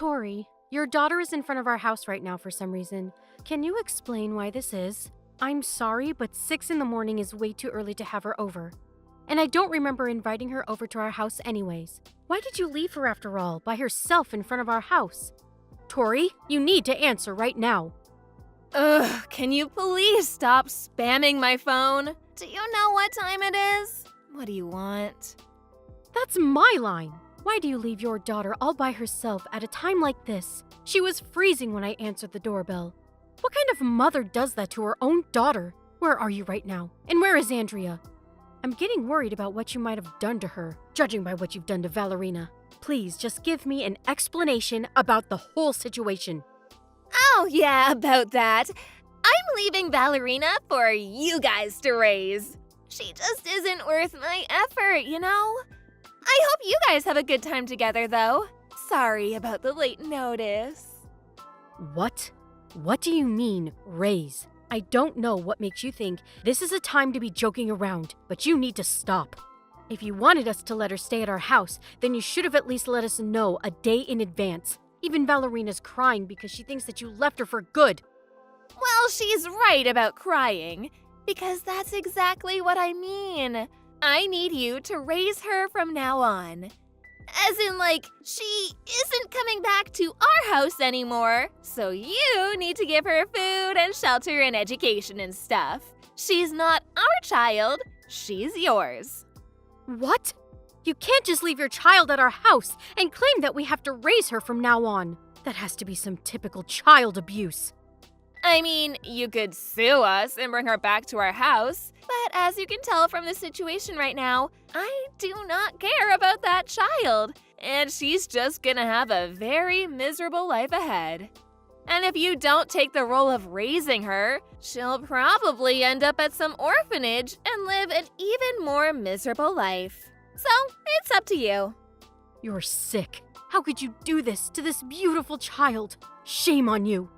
Tori, your daughter is in front of our house right now for some reason. Can you explain why this is? I'm sorry, but 6 in the morning is way too early to have her over. And I don't remember inviting her over to our house anyways. Why did you leave her after all, by herself in front of our house? Tori, you need to answer right now. Ugh, can you please stop spamming my phone? Do you know what time it is? What do you want? That's my line. Why do you leave your daughter all by herself at a time like this? She was freezing when I answered the doorbell. What kind of mother does that to her own daughter? Where are you right now? And where is Andrea? I'm getting worried about what you might have done to her, judging by what you've done to Valerina. Please just give me an explanation about the whole situation. Oh, yeah, about that. I'm leaving Valerina for you guys to raise. She just isn't worth my effort, you know? I hope you guys have a good time together, though. Sorry about the late notice. What? What do you mean, raise? I don't know what makes you think this is a time to be joking around, but you need to stop. If you wanted us to let her stay at our house, then you should have at least let us know a day in advance. Even Valerina's crying because she thinks that you left her for good. Well, she's right about crying, because that's exactly what I mean. I need you to raise her from now on. As in, like, she isn't coming back to our house anymore, so you need to give her food and shelter and education and stuff. She's not our child, she's yours. What? You can't just leave your child at our house and claim that we have to raise her from now on. That has to be some typical child abuse. I mean, you could sue us and bring her back to our house, but as you can tell from the situation right now, I do not care about that child, and she's just gonna have a very miserable life ahead. And if you don't take the role of raising her, she'll probably end up at some orphanage and live an even more miserable life. So, it's up to you. You're sick. How could you do this to this beautiful child? Shame on you.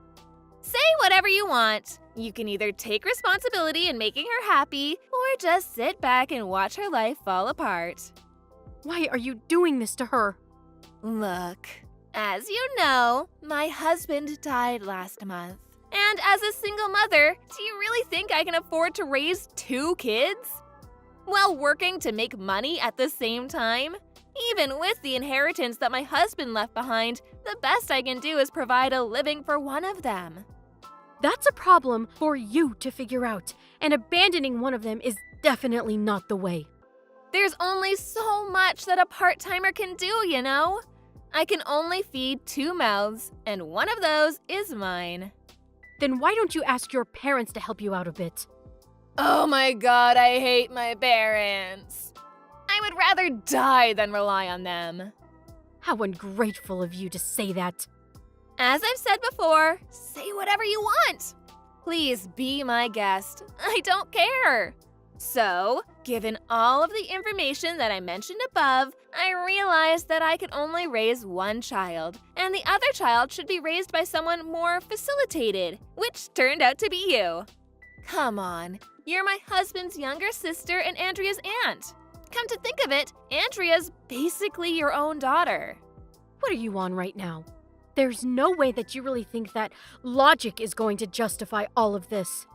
Say whatever you want. You can either take responsibility in making her happy, or just sit back and watch her life fall apart. Why are you doing this to her? Look, as you know, my husband died last month. And as a single mother, do you really think I can afford to raise 2 kids? While working to make money at the same time? Even with the inheritance that my husband left behind, the best I can do is provide a living for one of them. That's a problem for you to figure out, and abandoning one of them is definitely not the way. There's only so much that a part-timer can do, you know? I can only feed 2 mouths, and one of those is mine. Then why don't you ask your parents to help you out a bit? Oh my god, I hate my parents. I would rather die than rely on them. How ungrateful of you to say that. As I've said before, say whatever you want. Please be my guest. I don't care. So, given all of the information that I mentioned above, I realized that I could only raise one child, and the other child should be raised by someone more facilitated, which turned out to be you. Come on, you're my husband's younger sister and Andrea's aunt. Come to think of it, Andrea's basically your own daughter. What are you on right now? There's no way that you really think that logic is going to justify all of this.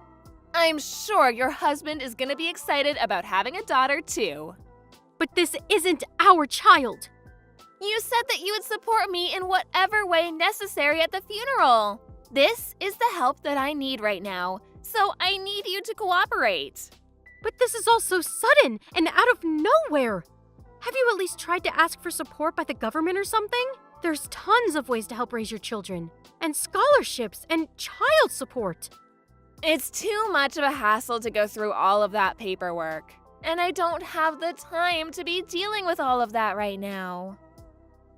I'm sure your husband is gonna be excited about having a daughter too. But this isn't our child. You said that you would support me in whatever way necessary at the funeral. This is the help that I need right now, so I need you to cooperate. But this is all so sudden and out of nowhere. Have you at least tried to ask for support by the government or something? There's tons of ways to help raise your children, and scholarships and child support. It's too much of a hassle to go through all of that paperwork, and I don't have the time to be dealing with all of that right now.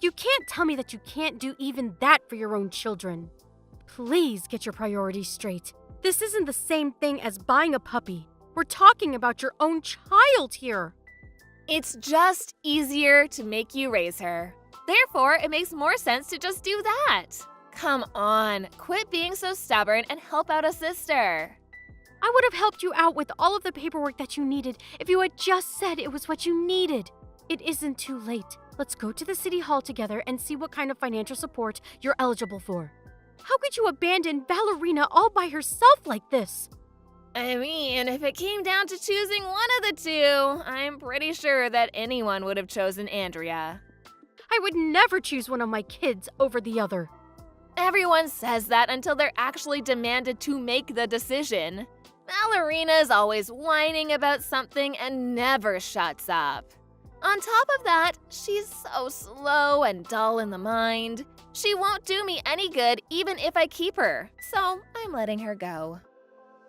You can't tell me that you can't do even that for your own children. Please get your priorities straight. This isn't the same thing as buying a puppy. We're talking about your own child here. It's just easier to make you raise her. Therefore, it makes more sense to just do that. Come on, quit being so stubborn and help out a sister. I would have helped you out with all of the paperwork that you needed if you had just said it was what you needed. It isn't too late. Let's go to the city hall together and see what kind of financial support you're eligible for. How could you abandon Valerina all by herself like this? I mean, if it came down to choosing one of the two, I'm pretty sure that anyone would have chosen Andrea. I would never choose one of my kids over the other. Everyone says that until they're actually demanded to make the decision. Valerina's always whining about something and never shuts up. On top of that, she's so slow and dull in the mind. She won't do me any good even if I keep her, so I'm letting her go.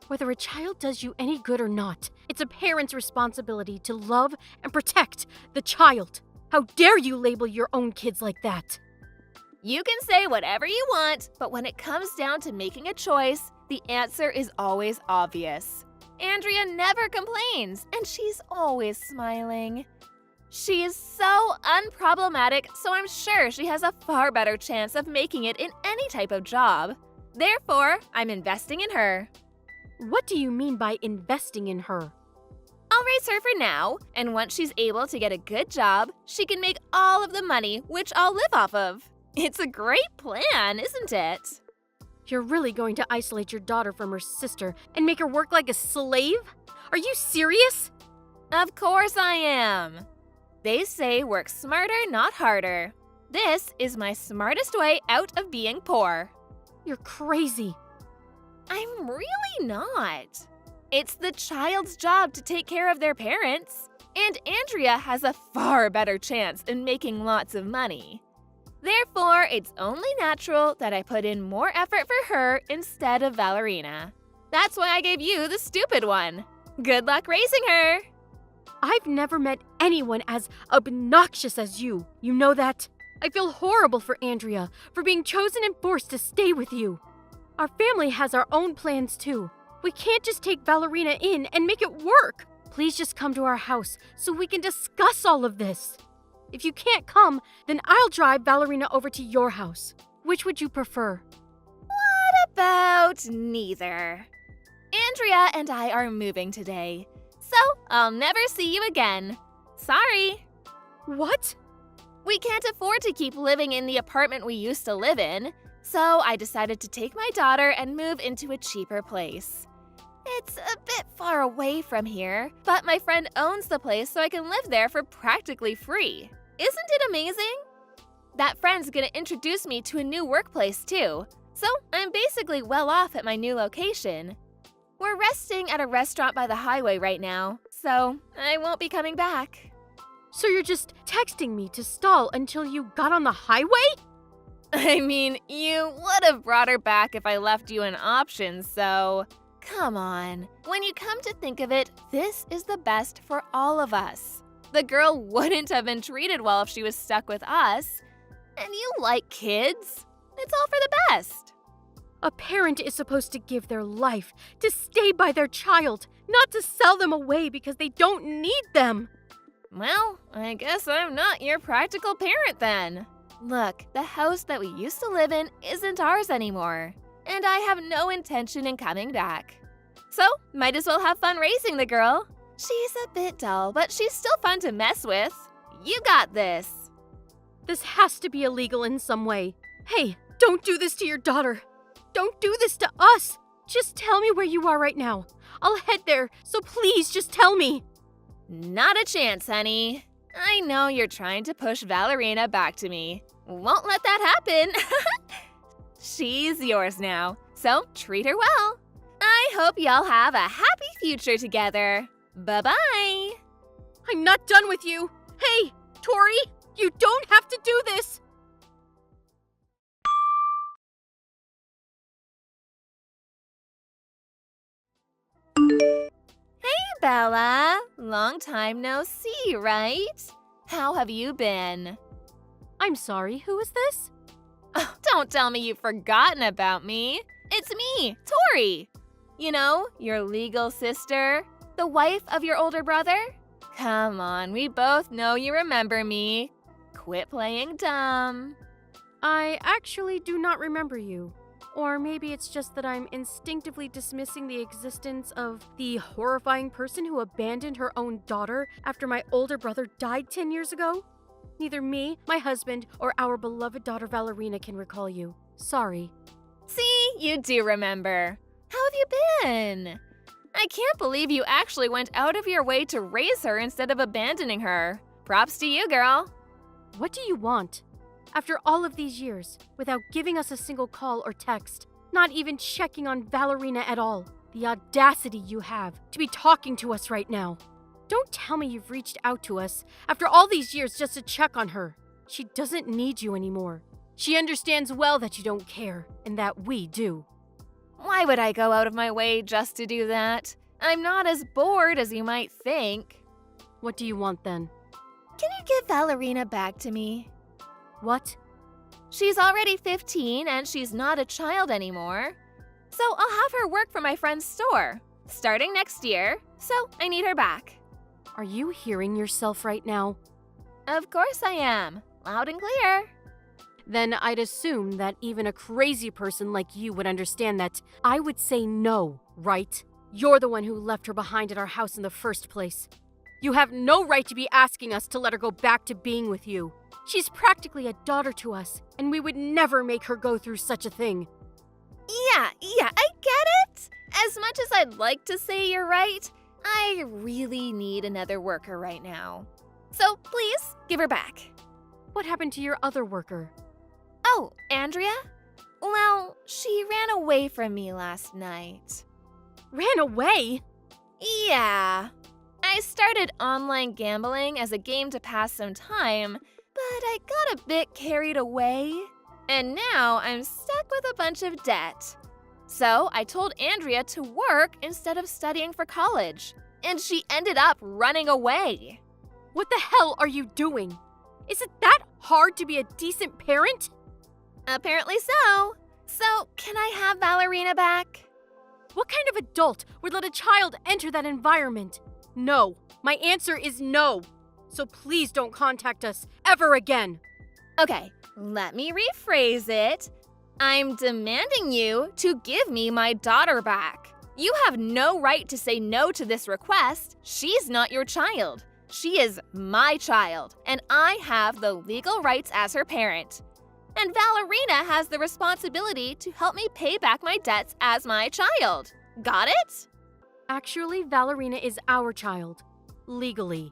Whether a child does you any good or not, it's a parent's responsibility to love and protect the child. How dare you label your own kids like that? You can say whatever you want, but when it comes down to making a choice, the answer is always obvious. Andrea never complains, and she's always smiling. She is so unproblematic, so I'm sure she has a far better chance of making it in any type of job. Therefore, I'm investing in her. What do you mean by investing in her? I'll raise her for now, and once she's able to get a good job, she can make all of the money, which I'll live off of. It's a great plan, isn't it? You're really going to isolate your daughter from her sister and make her work like a slave? Are you serious? Of course I am. They say work smarter, not harder. This is my smartest way out of being poor. You're crazy. I'm really not. It's the child's job to take care of their parents, and Andrea has a far better chance in making lots of money. Therefore, it's only natural that I put in more effort for her instead of Valerina. That's why I gave you the stupid one. Good luck raising her! I've never met anyone as obnoxious as you. You know that? I feel horrible for Andrea for being chosen and forced to stay with you. Our family has our own plans too. We can't just take Valerina in and make it work. Please just come to our house so we can discuss all of this. If you can't come, then I'll drive Valerina over to your house. Which would you prefer? What about neither? Andrea and I are moving today, so I'll never see you again. Sorry. What? We can't afford to keep living in the apartment we used to live in, so I decided to take my daughter and move into a cheaper place. It's a bit far away from here, but my friend owns the place so I can live there for practically free. Isn't it amazing? That friend's gonna introduce me to a new workplace too, so I'm basically well off at my new location. We're resting at a restaurant by the highway right now, so I won't be coming back. So you're just texting me to stall until you got on the highway? I mean, you would have brought her back if I left you an option, so… Come on. When you come to think of it, this is the best for all of us. The girl wouldn't have been treated well if she was stuck with us. And you like kids. It's all for the best. A parent is supposed to give their life to stay by their child, not to sell them away because they don't need them. Well, I guess I'm not your practical parent then. Look, the house that we used to live in isn't ours anymore, and I have no intention in coming back. So, might as well have fun raising the girl. She's a bit dull, but she's still fun to mess with. You got this. This has to be illegal in some way. Hey, don't do this to your daughter. Don't do this to us. Just tell me where you are right now. I'll head there, so please just tell me. Not a chance, honey. I know you're trying to push Valerina back to me. Won't let that happen. She's yours now, so treat her well. I hope y'all have a happy future together. Bye-bye. I'm not done with you. Hey, Tori, you don't have to do this. Hey, Bella. Long time no see, right? How have you been? I'm sorry, who is this? Oh, don't tell me you've forgotten about me. It's me, Tori. You know, your legal sister, the wife of your older brother. Come on, we both know you remember me. Quit playing dumb. I actually do not remember you. Or maybe it's just that I'm instinctively dismissing the existence of the horrifying person who abandoned her own daughter after my older brother died 10 years ago? Neither me, my husband, or our beloved daughter Valerina can recall you. Sorry. See, you do remember. How have you been? I can't believe you actually went out of your way to raise her instead of abandoning her. Props to you, girl. What do you want? After all of these years, without giving us a single call or text, not even checking on Valerina at all, the audacity you have to be talking to us right now. Don't tell me you've reached out to us after all these years just to check on her. She doesn't need you anymore. She understands well that you don't care, and that we do. Why would I go out of my way just to do that? I'm not as bored as you might think. What do you want then? Can you give Valerina back to me? What? She's already 15 and she's not a child anymore. So I'll have her work for my friend's store, starting next year, so I need her back. Are you hearing yourself right now? Of course I am. Loud and clear. Then I'd assume that even a crazy person like you would understand that I would say no, right? You're the one who left her behind at our house in the first place. You have no right to be asking us to let her go back to being with you. She's practically a daughter to us, and we would never make her go through such a thing. Yeah, I get it. As much as I'd like to say you're right, I really need another worker right now. So please, give her back. What happened to your other worker? Oh, Andrea? Well, she ran away from me last night. Ran away? Yeah. I started online gambling as a game to pass some time, but I got a bit carried away. And now I'm stuck with a bunch of debt. So I told Andrea to work instead of studying for college. And she ended up running away. What the hell are you doing? Is it that hard to be a decent parent? Apparently so. So, can I have Valerina back? What kind of adult would let a child enter that environment? No. My answer is no. So please don't contact us ever again. Okay, let me rephrase it. I'm demanding you to give me my daughter back. You have no right to say no to this request. She's not your child. She is my child, and I have the legal rights as her parent. And Valerina has the responsibility to help me pay back my debts as my child. Got it? Actually, Valerina is our child. Legally.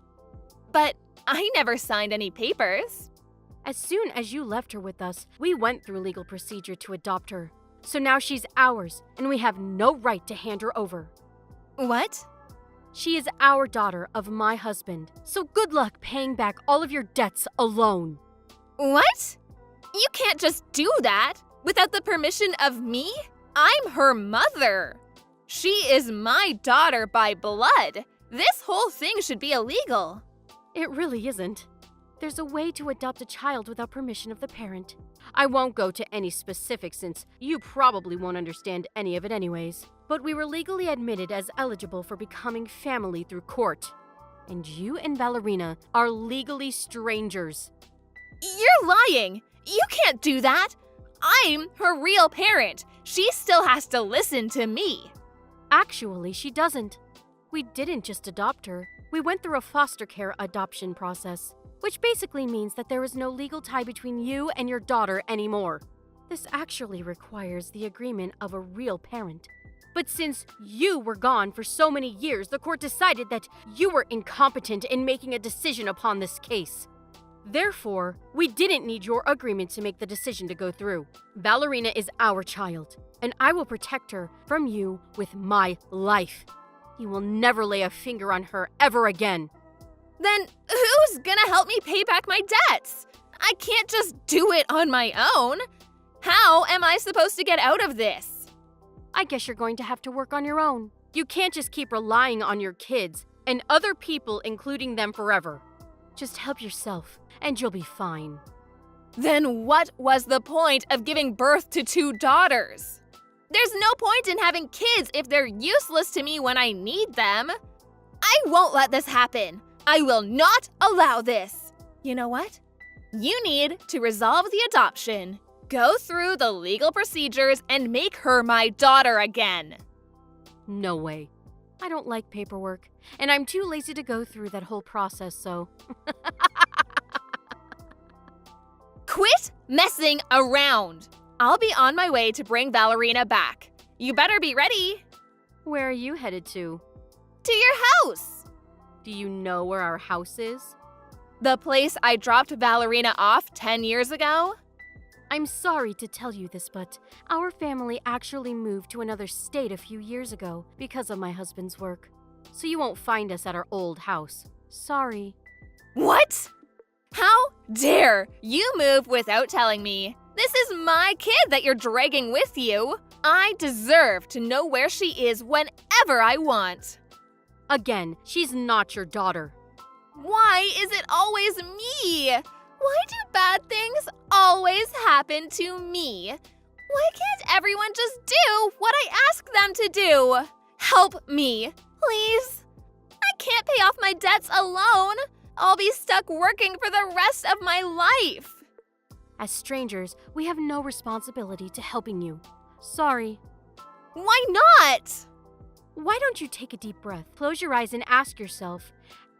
But I never signed any papers. As soon as you left her with us, we went through legal procedure to adopt her. So now she's ours, and we have no right to hand her over. What? She is our daughter of my husband, so good luck paying back all of your debts alone. What? You can't just do that without the permission of me? I'm her mother. She is my daughter by blood. This whole thing should be illegal. It really isn't. There's a way to adopt a child without permission of the parent. I won't go to any specifics since you probably won't understand any of it anyways. But we were legally admitted as eligible for becoming family through court. And you and Valerina are legally strangers. You're lying! You can't do that! I'm her real parent. She still has to listen to me. Actually, she doesn't. We didn't just adopt her. We went through a foster care adoption process, which basically means that there is no legal tie between you and your daughter anymore. This actually requires the agreement of a real parent. But since you were gone for so many years, the court decided that you were incompetent in making a decision upon this case. Therefore, we didn't need your agreement to make the decision to go through. Valerina is our child, and I will protect her from you with my life. You will never lay a finger on her ever again. Then who's gonna help me pay back my debts? I can't just do it on my own. How am I supposed to get out of this? I guess you're going to have to work on your own. You can't just keep relying on your kids and other people, including them, forever. Just help yourself, and you'll be fine. Then what was the point of giving birth to 2 daughters? There's no point in having kids if they're useless to me when I need them. I won't let this happen. I will not allow this. You know what? You need to resolve the adoption. go through the legal procedures and make her my daughter again. No way. I don't like paperwork, and I'm too lazy to go through that whole process, so. Quit messing around. I'll be on my way to bring Valerina back. You better be ready. Where are you headed to? To your house. Do you know where our house is? The place I dropped Valerina off 10 years ago? I'm sorry to tell you this, but our family actually moved to another state a few years ago because of my husband's work. So you won't find us at our old house. Sorry. What? How dare you move without telling me? This is my kid that you're dragging with you. I deserve to know where she is whenever I want. Again, she's not your daughter. Why is it always me? Why do bad things always happen to me? Why can't everyone just do what I ask them to do? Help me, please. I can't pay off my debts alone. I'll be stuck working for the rest of my life. As strangers, we have no responsibility to helping you. Sorry. Why not? Why don't you take a deep breath, close your eyes, and ask yourself,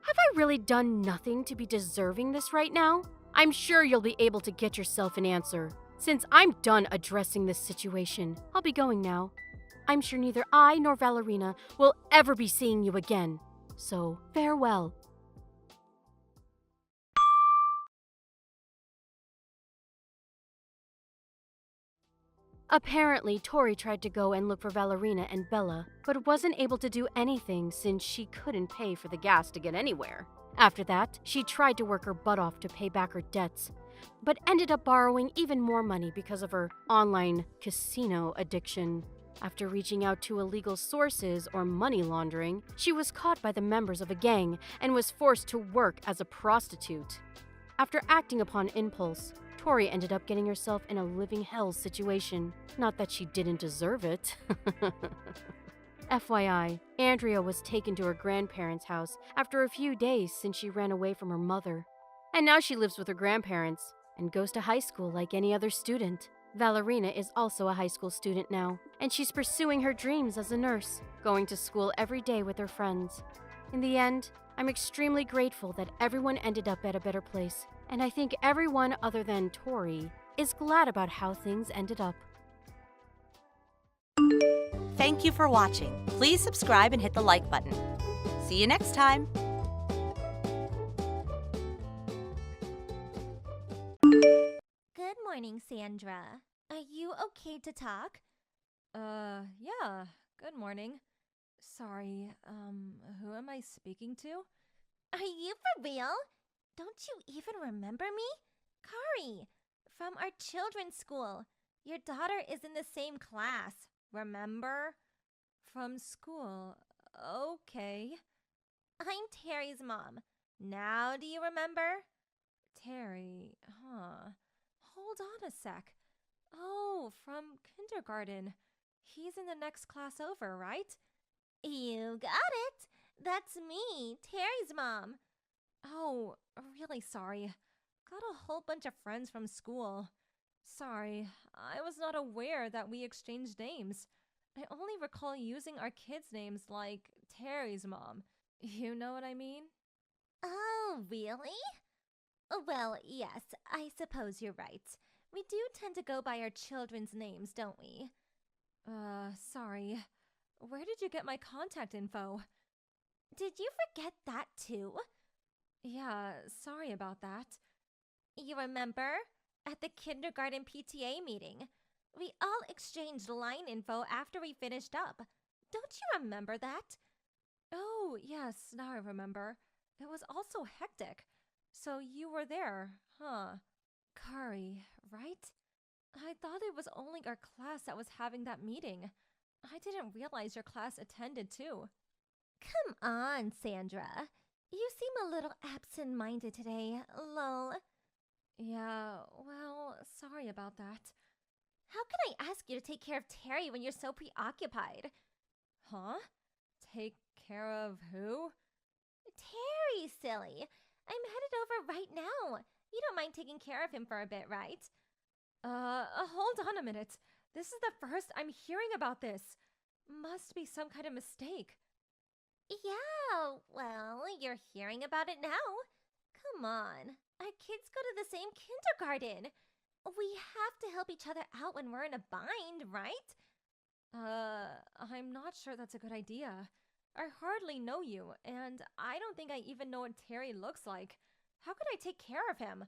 have I really done nothing to be deserving this right now? I'm sure you'll be able to get yourself an answer. Since I'm done addressing this situation, I'll be going now. I'm sure neither I nor Valerina will ever be seeing you again. So, farewell. Apparently, Tori tried to go and look for Valerina and Bella, but wasn't able to do anything since she couldn't pay for the gas to get anywhere. After that, she tried to work her butt off to pay back her debts, but ended up borrowing even more money because of her online casino addiction. After reaching out to illegal sources or money laundering, she was caught by the members of a gang and was forced to work as a prostitute. After acting upon impulse, Tori ended up getting herself in a living hell situation. Not that she didn't deserve it. FYI, Andrea was taken to her grandparents' house after a few days since she ran away from her mother. And now she lives with her grandparents and goes to high school like any other student. Valerina is also a high school student now, and she's pursuing her dreams as a nurse, going to school every day with her friends. In the end, I'm extremely grateful that everyone ended up at a better place, and I think everyone other than Tori is glad about how things ended up. Thank you for watching. Please subscribe and hit the like button. See you next time. Good morning, Sandra. Are you okay to talk? Yeah. Good morning. Sorry, who am I speaking to? Are you for real? Don't you even remember me? Kari, from our children's school. Your daughter is in the same class, remember? From school. Okay. I'm Terry's mom. Now do you remember? Terry, huh. Hold on a sec. Oh, from kindergarten. He's in the next class over, right? You got it. That's me, Terry's mom. Oh, really sorry. Got a whole bunch of friends from school. Sorry, I was not aware that we exchanged names. I only recall using our kids' names like Terry's mom. You know what I mean? Oh, really? Well, yes, I suppose you're right. We do tend to go by our children's names, don't we? Sorry. Where did you get my contact info? Did you forget that too? Yeah, sorry about that. You remember? At the kindergarten PTA meeting. We all exchanged line info after we finished up. Don't you remember that? Oh, yes, now I remember. It was also hectic. So you were there, huh? Kari, right? I thought it was only our class that was having that meeting. I didn't realize your class attended too. Come on, Sandra. You seem a little absent-minded today, lol. Yeah, well, sorry about that. How can I ask you to take care of Terry when you're so preoccupied? Huh? Take care of who? Terry, silly. I'm headed over right now. You don't mind taking care of him for a bit, right? Hold on a minute. This is the first I'm hearing about this. Must be some kind of mistake. Yeah, well, you're hearing about it now. Come on. Our kids go to the same kindergarten. We have to help each other out when we're in a bind, right? I'm not sure that's a good idea. I hardly know you, and I don't think I even know what Terry looks like. How could I take care of him?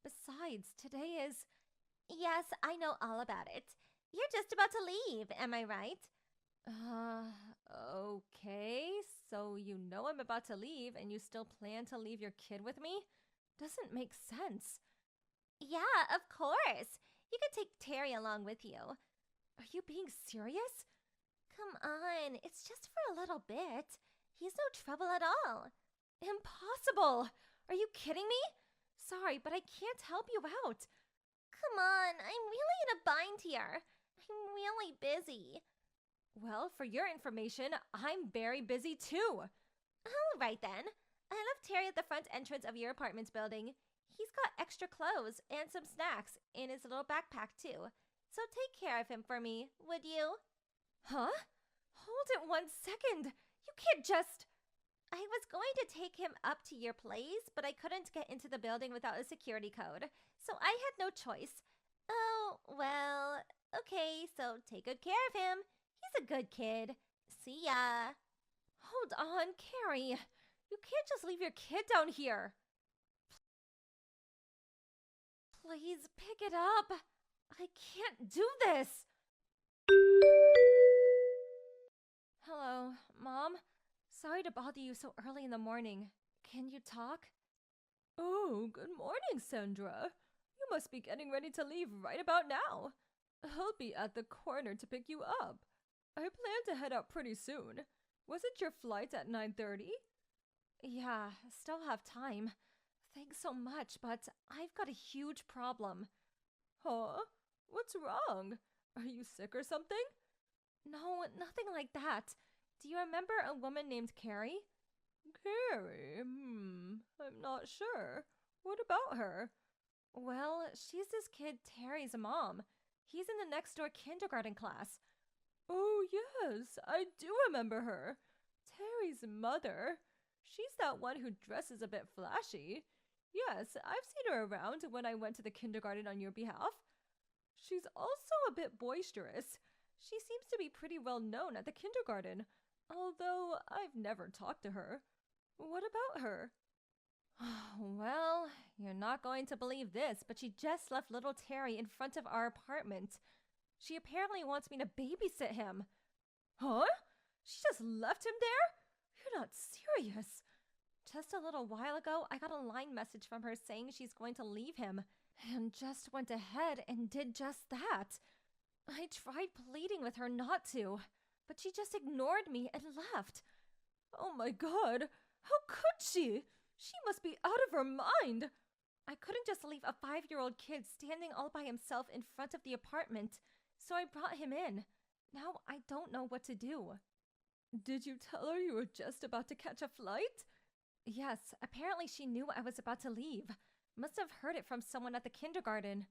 Besides, today is. Yes, I know all about it. You're just about to leave, am I right? Okay. So you know I'm about to leave, and you still plan to leave your kid with me? Doesn't make sense. Yeah, of course. You can take Terry along with you. Are you being serious? Come on, it's just for a little bit. He's no trouble at all. Impossible! Are you kidding me? Sorry, but I can't help you out. Come on, I'm really in a bind here. I'm really busy. Well, for your information, I'm very busy too. All right then. I left Terry at the front entrance of your apartment building. He's got extra clothes and some snacks in his little backpack too. So take care of him for me, would you? Huh? Hold it 1 second. You can't just. I was going to take him up to your place, but I couldn't get into the building without a security code, so I had no choice. Oh, well, okay, so take good care of him. He's a good kid. See ya. Hold on, Carrie. You can't just leave your kid down here. Please pick it up. I can't do this. Hello, Mom. Sorry to bother you so early in the morning. Can you talk? Oh, good morning, Sandra. You must be getting ready to leave right about now. I'll be at the corner to pick you up. I plan to head out pretty soon. Wasn't your flight at 9:30? Yeah, still have time. Thanks so much, but I've got a huge problem. Huh? What's wrong? Are you sick or something? No, nothing like that. Do you remember a woman named Carrie? Carrie? I'm not sure. What about her? Well, she's this kid Terry's mom. He's in the next door kindergarten class. Oh, yes, I do remember her. Terry's mother. She's that one who dresses a bit flashy. Yes, I've seen her around when I went to the kindergarten on your behalf. She's also a bit boisterous. She seems to be pretty well known at the kindergarten, although I've never talked to her. What about her? Well, you're not going to believe this, but she just left little Terry in front of our apartment. She apparently wants me to babysit him. Huh? She just left him there? You're not serious. Just a little while ago, I got a line message from her saying she's going to leave him, and just went ahead and did just that. I tried pleading with her not to, but she just ignored me and left. Oh my God, how could she? She must be out of her mind. I couldn't just leave a 5-year-old kid standing all by himself in front of the apartment, so I brought him in. Now I don't know what to do. Did you tell her you were just about to catch a flight? Yes, apparently she knew I was about to leave. Must have heard it from someone at the kindergarten.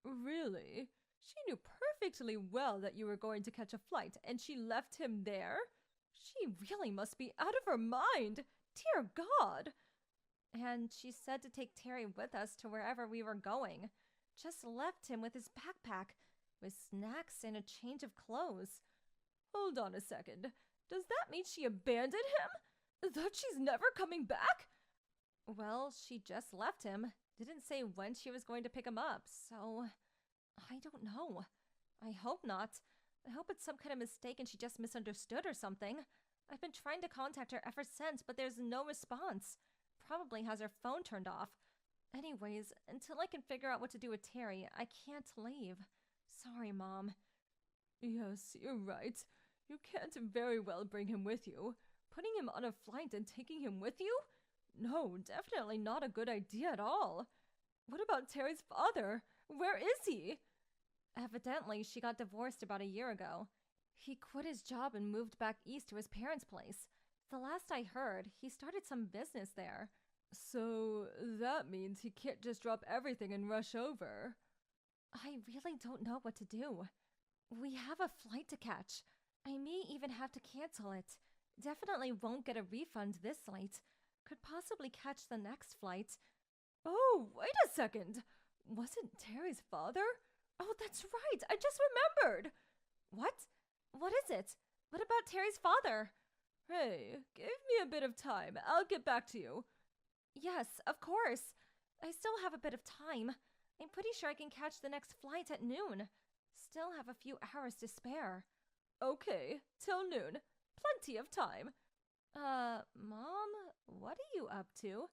Really? She knew perfectly well that you were going to catch a flight, and she left him there? She really must be out of her mind. Dear God. And she said to take Terry with us to wherever we were going. Just left him with his backpack, with snacks and a change of clothes. Hold on a second. Does that mean she abandoned him? That she's never coming back? Well, she just left him. Didn't say when she was going to pick him up, so I don't know. I hope not. I hope it's some kind of mistake and she just misunderstood or something. I've been trying to contact her ever since, but there's no response. Probably has her phone turned off. Anyways, until I can figure out what to do with Terry, I can't leave. Sorry, Mom. Yes, you're right. You can't very well bring him with you. Putting him on a flight and taking him with you? No, definitely not a good idea at all. What about Terry's father? Where is he? Evidently, she got divorced about a year ago. He quit his job and moved back east to his parents' place. The last I heard, he started some business there. So that means he can't just drop everything and rush over. I really don't know what to do. We have a flight to catch. I may even have to cancel it. Definitely won't get a refund this flight. Could possibly catch the next flight. Oh, wait a second. Wasn't Terry's father? Oh, that's right. I just remembered. What? What is it? What about Terry's father? Hey, give me a bit of time. I'll get back to you. Yes, of course. I still have a bit of time. I'm pretty sure I can catch the next flight at noon. Still have a few hours to spare. Okay, till noon. Plenty of time. Mom, what are you up to?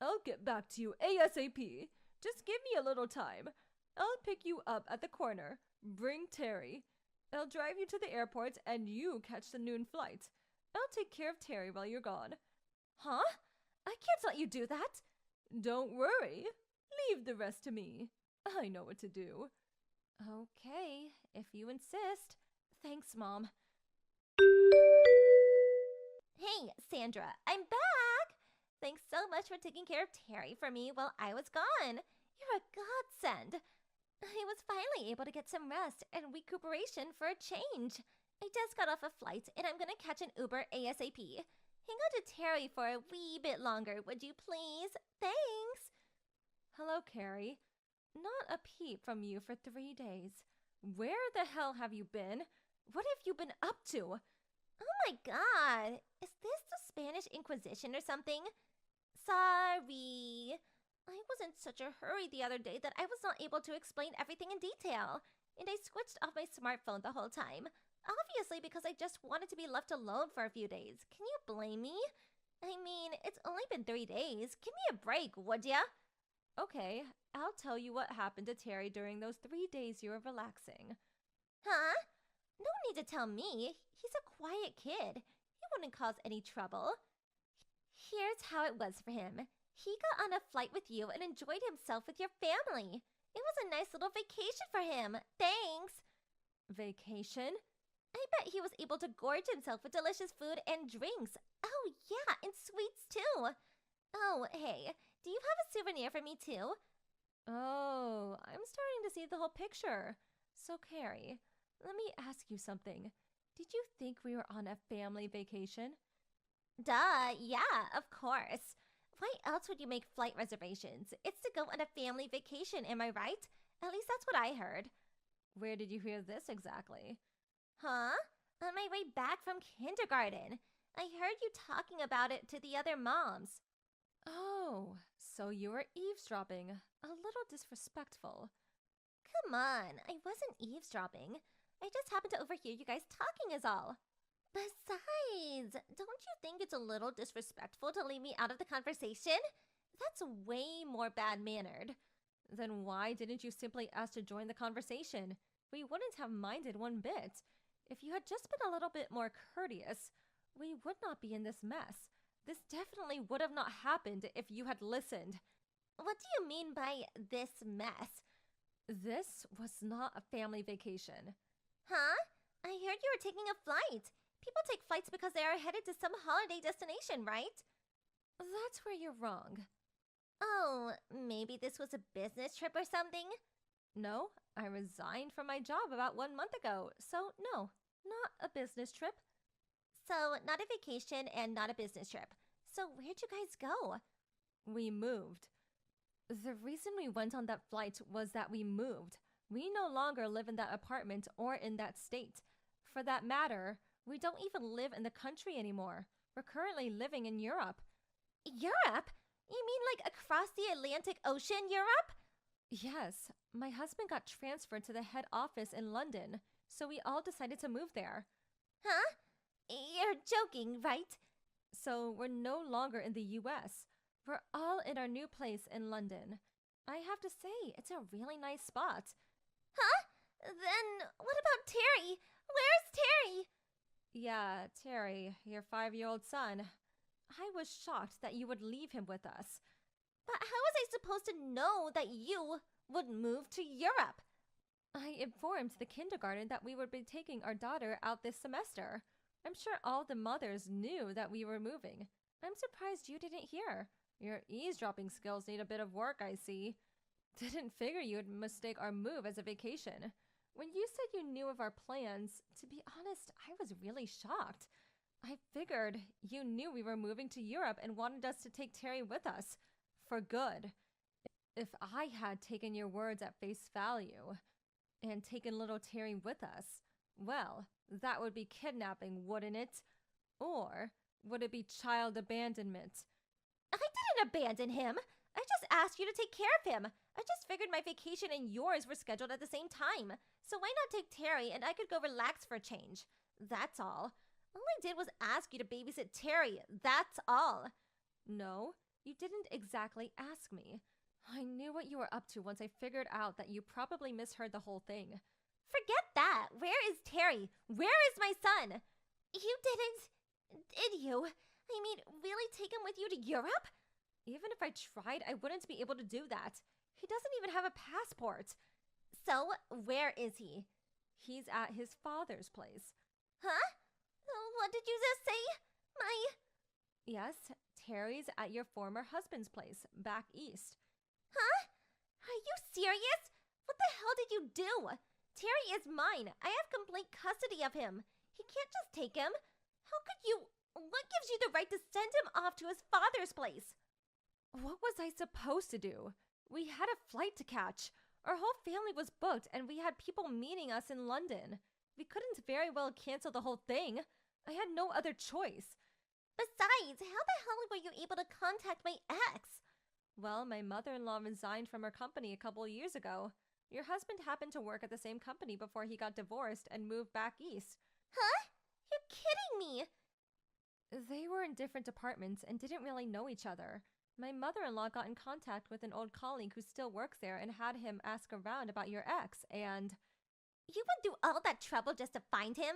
I'll get back to you ASAP. Just give me a little time. I'll pick you up at the corner. Bring Terry. I'll drive you to the airport and you catch the noon flight. I'll take care of Terry while you're gone. Huh? I can't let you do that. Don't worry. Leave the rest to me. I know what to do. Okay, if you insist. Thanks, Mom. Hey, Sandra, I'm back! Thanks so much for taking care of Terry for me while I was gone. You're a godsend. I was finally able to get some rest and recuperation for a change. I just got off a flight and I'm gonna catch an Uber ASAP. Hang on to Terry for a wee bit longer, would you please? Thanks! Hello, Carrie. Not a peep from you for 3 days. Where the hell have you been? What have you been up to? Oh my god! Is this the Spanish Inquisition or something? Sorry. I was in such a hurry the other day that I was not able to explain everything in detail. And I switched off my smartphone the whole time. Obviously because I just wanted to be left alone for a few days. Can you blame me? I mean, it's only been 3 days. Give me a break, would ya? Okay, I'll tell you what happened to Terry during those 3 days you were relaxing. Huh? No need to tell me. He's a quiet kid. He wouldn't cause any trouble. Here's how it was for him. He got on a flight with you and enjoyed himself with your family. It was a nice little vacation for him. Thanks. Vacation? I bet he was able to gorge himself with delicious food and drinks. Oh, yeah, and sweets too. Oh, hey, do you have a souvenir for me too? Oh, I'm starting to see the whole picture. So, Carrie, let me ask you something. Did you think we were on a family vacation? Duh, yeah, of course. Why else would you make flight reservations? It's to go on a family vacation, am I right? At least that's what I heard. Where did you hear this exactly? Huh? On my way back from kindergarten. I heard you talking about it to the other moms. Oh, so you were eavesdropping. A little disrespectful. Come on, I wasn't eavesdropping. I just happened to overhear you guys talking is all. Besides, don't you think it's a little disrespectful to leave me out of the conversation? That's way more bad-mannered. Then why didn't you simply ask to join the conversation? We wouldn't have minded one bit. If you had just been a little bit more courteous, we would not be in this mess. This definitely would have not happened if you had listened. What do you mean by this mess? This was not a family vacation. Huh? I heard you were taking a flight. People take flights because they are headed to some holiday destination, right? That's where you're wrong. Oh, maybe this was a business trip or something? No, I resigned from my job about 1 month ago, so no, not a business trip. So, not a vacation and not a business trip. So, where'd you guys go? We moved. The reason we went on that flight was that we moved. We no longer live in that apartment or in that state. For that matter, we don't even live in the country anymore. We're currently living in Europe. Europe? You mean like across the Atlantic Ocean, Europe? Yes, my husband got transferred to the head office in London, so we all decided to move there. Huh? You're joking, right? So we're no longer in the US. We're all in our new place in London. I have to say, it's a really nice spot. Huh? Then what about Terry? Where's Terry? Yeah, Terry, your 5-year-old son. I was shocked that you would leave him with us. But how was I supposed to know that you would move to Europe? I informed the kindergarten that we would be taking our daughter out this semester. I'm sure all the mothers knew that we were moving. I'm surprised you didn't hear. Your eavesdropping skills need a bit of work, I see. Didn't figure you'd mistake our move as a vacation. When you said you knew of our plans, to be honest, I was really shocked. I figured you knew we were moving to Europe and wanted us to take Terry with us. For good. If I had taken your words at face value and taken little Terry with us, well, that would be kidnapping, wouldn't it? Or would it be child abandonment? I didn't abandon him. I just asked you to take care of him. I just figured my vacation and yours were scheduled at the same time. So why not take Terry and I could go relax for a change? That's all. All I did was ask you to babysit Terry. That's all. No, you didn't exactly ask me. I knew what you were up to once I figured out that you probably misheard the whole thing. Forget that. Where is Terry? Where is my son? You did you? I mean, really take him with you to Europe? Even if I tried, I wouldn't be able to do that. He doesn't even have a passport. So, where is he? He's at his father's place. Huh? What did you just say? Yes, Terry's at your former husband's place, back east. Huh? Are you serious? What the hell did you do? Terry is mine. I have complete custody of him. He can't just take him. How could you? What gives you the right to send him off to his father's place? What was I supposed to do? We had a flight to catch. Our whole family was booked, and we had people meeting us in London. We couldn't very well cancel the whole thing. I had no other choice. Besides, how the hell were you able to contact my ex? Well, my mother-in-law resigned from her company a couple years ago. Your husband happened to work at the same company before he got divorced and moved back east. Huh? You're kidding me! They were in different departments and didn't really know each other. My mother-in-law got in contact with an old colleague who still works there and had him ask around about your ex, and... You went through all that trouble just to find him?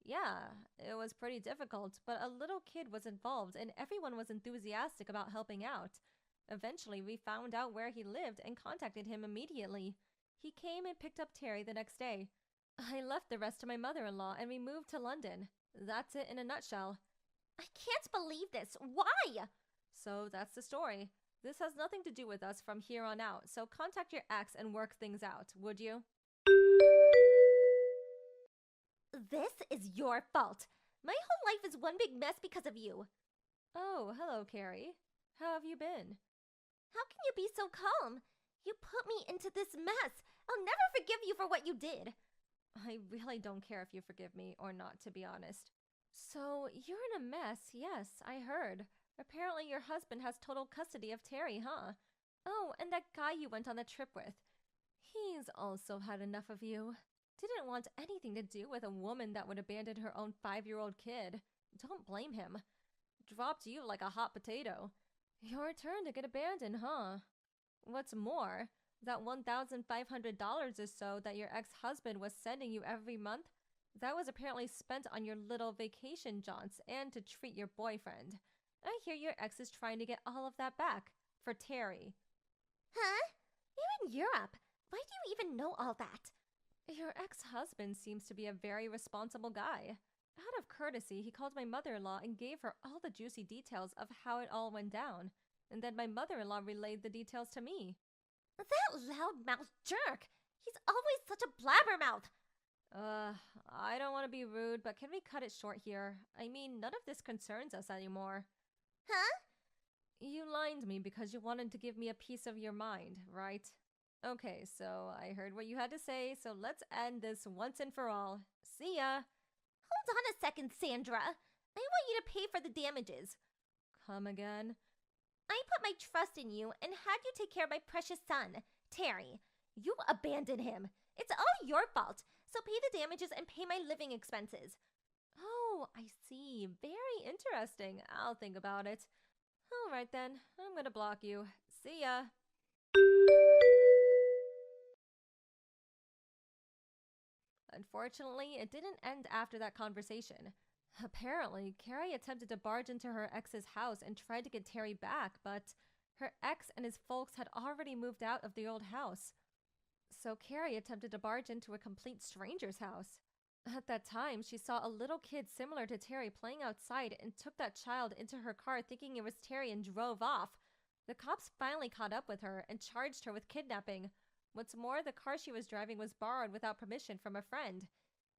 Yeah, it was pretty difficult, but a little kid was involved and everyone was enthusiastic about helping out. Eventually, we found out where he lived and contacted him immediately. He came and picked up Terry the next day. I left the rest to my mother-in-law and we moved to London. That's it in a nutshell. I can't believe this. Why? So that's the story. This has nothing to do with us from here on out, so contact your ex and work things out, would you? This is your fault. My whole life is one big mess because of you. Oh, hello, Carrie. How have you been? How can you be so calm? You put me into this mess. I'll never forgive you for what you did. I really don't care if you forgive me or not, to be honest. So, you're in a mess, yes, I heard. Apparently your husband has total custody of Terry, huh? Oh, and that guy you went on the trip with. He's also had enough of you. Didn't want anything to do with a woman that would abandon her own 5-year-old kid. Don't blame him. Dropped you like a hot potato. Your turn to get abandoned, huh? What's more, that $1,500 or so that your ex-husband was sending you every month, that was apparently spent on your little vacation jaunts and to treat your boyfriend. I hear your ex is trying to get all of that back. For Terry. Huh? You're in Europe. Why do you even know all that? Your ex-husband seems to be a very responsible guy. Out of courtesy, he called my mother-in-law and gave her all the juicy details of how it all went down. And then my mother-in-law relayed the details to me. That loud-mouthed jerk! He's always such a blabbermouth! I don't want to be rude, but can we cut it short here? I mean, none of this concerns us anymore. Huh? You lined me because you wanted to give me a piece of your mind, right? Okay, so I heard what you had to say, so let's end this once and for all. See ya! Hold on a second, Sandra. I want you to pay for the damages. Come again? I put my trust in you and had you take care of my precious son, Terry. You abandoned him. It's all your fault, so pay the damages and pay my living expenses. Oh, I see. Very interesting. I'll think about it. All right then, I'm gonna block you. See ya. Unfortunately, it didn't end after that conversation. Apparently, Carrie attempted to barge into her ex's house and tried to get Terry back, but her ex and his folks had already moved out of the old house. So Carrie attempted to barge into a complete stranger's house. At that time, she saw a little kid similar to Terry playing outside and took that child into her car thinking it was Terry and drove off. The cops finally caught up with her and charged her with kidnapping. What's more, the car she was driving was borrowed without permission from a friend.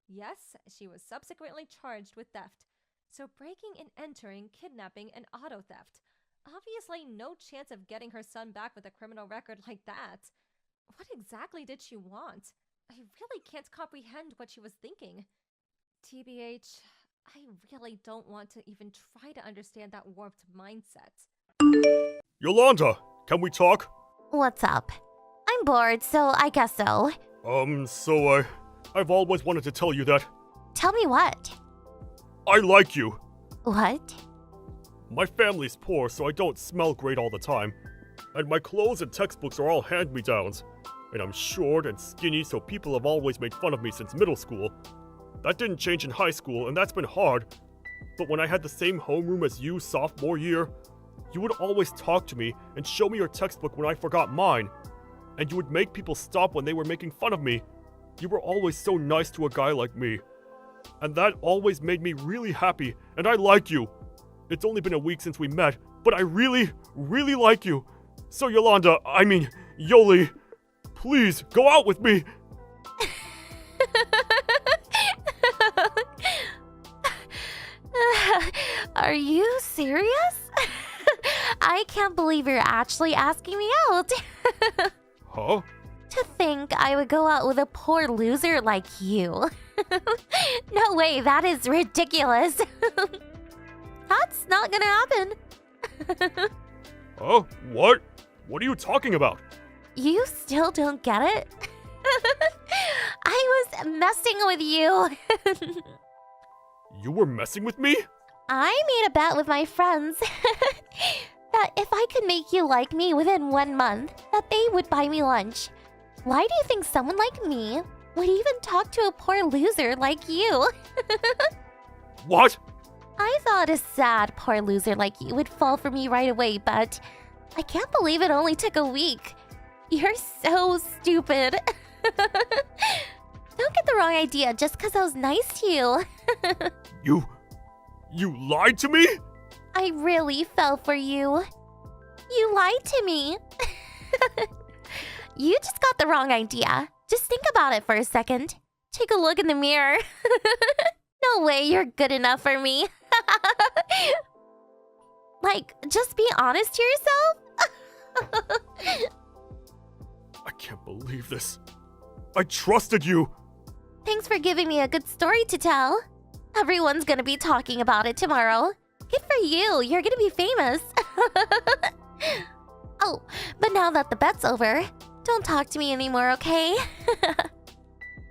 Yes, she was subsequently charged with theft. So breaking and entering, kidnapping, and auto theft. Obviously no chance of getting her son back with a criminal record like that. What exactly did she want? I really can't comprehend what she was thinking. TBH, I really don't want to even try to understand that warped mindset. Yolanda, can we talk? What's up? I'm bored, so I guess so. I've always wanted to tell you that Tell me what? I like you. What? My family's poor, so I don't smell great all the time. And my clothes and textbooks are all hand-me-downs. And I'm short and skinny, so people have always made fun of me since middle school. That didn't change in high school, and that's been hard. But when I had the same homeroom as you sophomore year, you would always talk to me and show me your textbook when I forgot mine. And you would make people stop when they were making fun of me. You were always so nice to a guy like me. And that always made me really happy, and I like you. It's only been a week since we met, but I really, really like you. So Yoli, please go out with me. Are you serious? I can't believe you're actually asking me out. Huh? To think I would go out with a poor loser like you. No way, that is ridiculous. That's not gonna happen. Oh, what? What are you talking about? You still don't get it? I was messing with you. You were messing with me? I made a bet with my friends that if I could make you like me within 1 month, that they would buy me lunch. Why do you think someone like me would even talk to a poor loser like you? What? I thought a sad poor loser like you would fall for me right away, but I can't believe it only took a week. You're so stupid. Don't get the wrong idea just because I was nice to you. You lied to me? I really fell for you. You lied to me. You just got the wrong idea. Just think about it for a second. Take a look in the mirror. No way you're good enough for me. Like, just be honest to yourself. I can't believe this. I trusted you. Thanks for giving me a good story to tell. Everyone's gonna be talking about it tomorrow. Good for you, you're gonna be famous. Oh, but now that the bet's over, don't talk to me anymore, okay?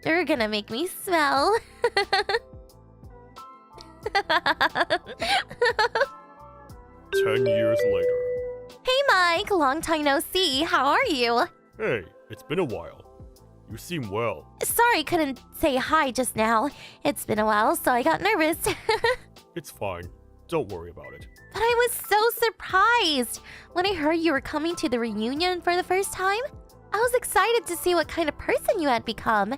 You're gonna make me smell. 10 years later. Hey Mike, long time no see. How are you? Hey, it's been a while. You seem well. Sorry, couldn't say hi just now. It's been a while, so I got nervous. It's fine. Don't worry about it. But I was so surprised when I heard you were coming to the reunion for the first time. I was excited to see what kind of person you had become.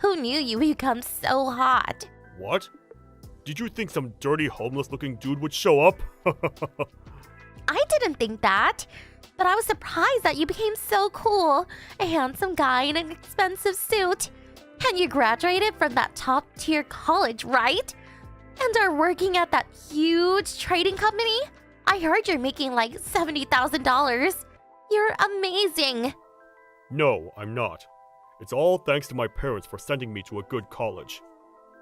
Who knew you would become so hot? What? Did you think some dirty homeless-looking dude would show up? I didn't think that. But I was surprised that you became so cool. A handsome guy in an expensive suit. And you graduated from that top-tier college, right? And are working at that huge trading company? I heard you're making like $70,000. You're amazing. No, I'm not. It's all thanks to my parents for sending me to a good college.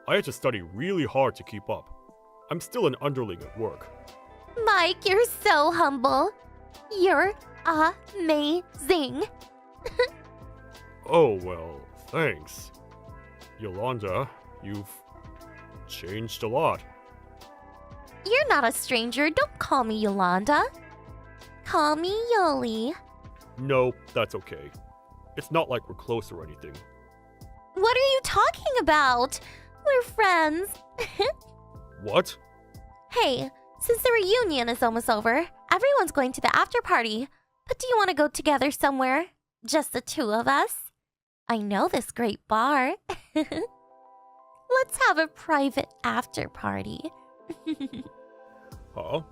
I had to study really hard to keep up. I'm still an underling at work. Mike, you're so humble. You're amazing. Oh, well, thanks. Yolanda, you've changed a lot. You're not a stranger. Don't call me Yolanda. Call me Yoli. No, that's okay. It's not like we're close or anything. What are you talking about? We're friends. What? Hey, since the reunion is almost over, everyone's going to the after party. But do you want to go together somewhere? Just the two of us? I know this great bar. Let's have a private after party. Huh?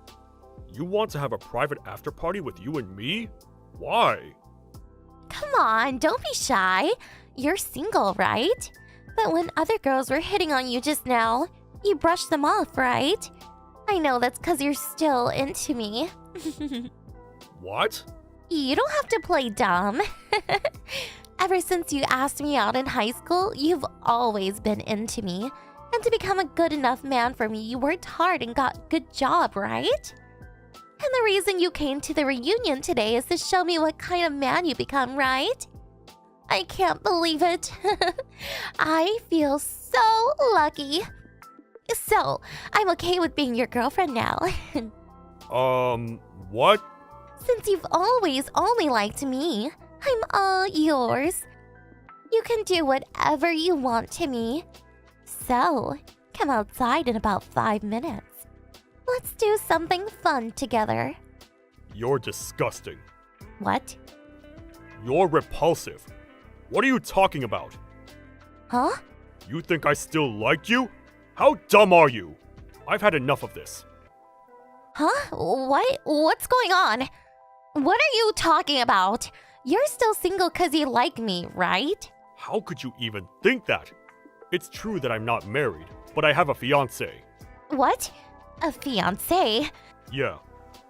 You want to have a private after party with you and me? Why? Come on, don't be shy. You're single, right? But when other girls were hitting on you just now, you brushed them off, right? I know that's because you're still into me. What? You don't have to play dumb. Ever since you asked me out in high school, you've always been into me. And to become a good enough man for me, you worked hard and got a good job, right? And the reason you came to the reunion today is to show me what kind of man you become, right? I can't believe it. I feel so lucky. So, I'm okay with being your girlfriend now. What? Since you've always only liked me, I'm all yours. You can do whatever you want to me. So, come outside in about 5 minutes. Let's do something fun together. You're disgusting. What? You're repulsive. What are you talking about? Huh? You think I still like you? How dumb are you? I've had enough of this. Huh? What? What's going on? What are you talking about? You're still single because you like me, right? How could you even think that? It's true that I'm not married, but I have a fiancé. What? A fiancé? Yeah,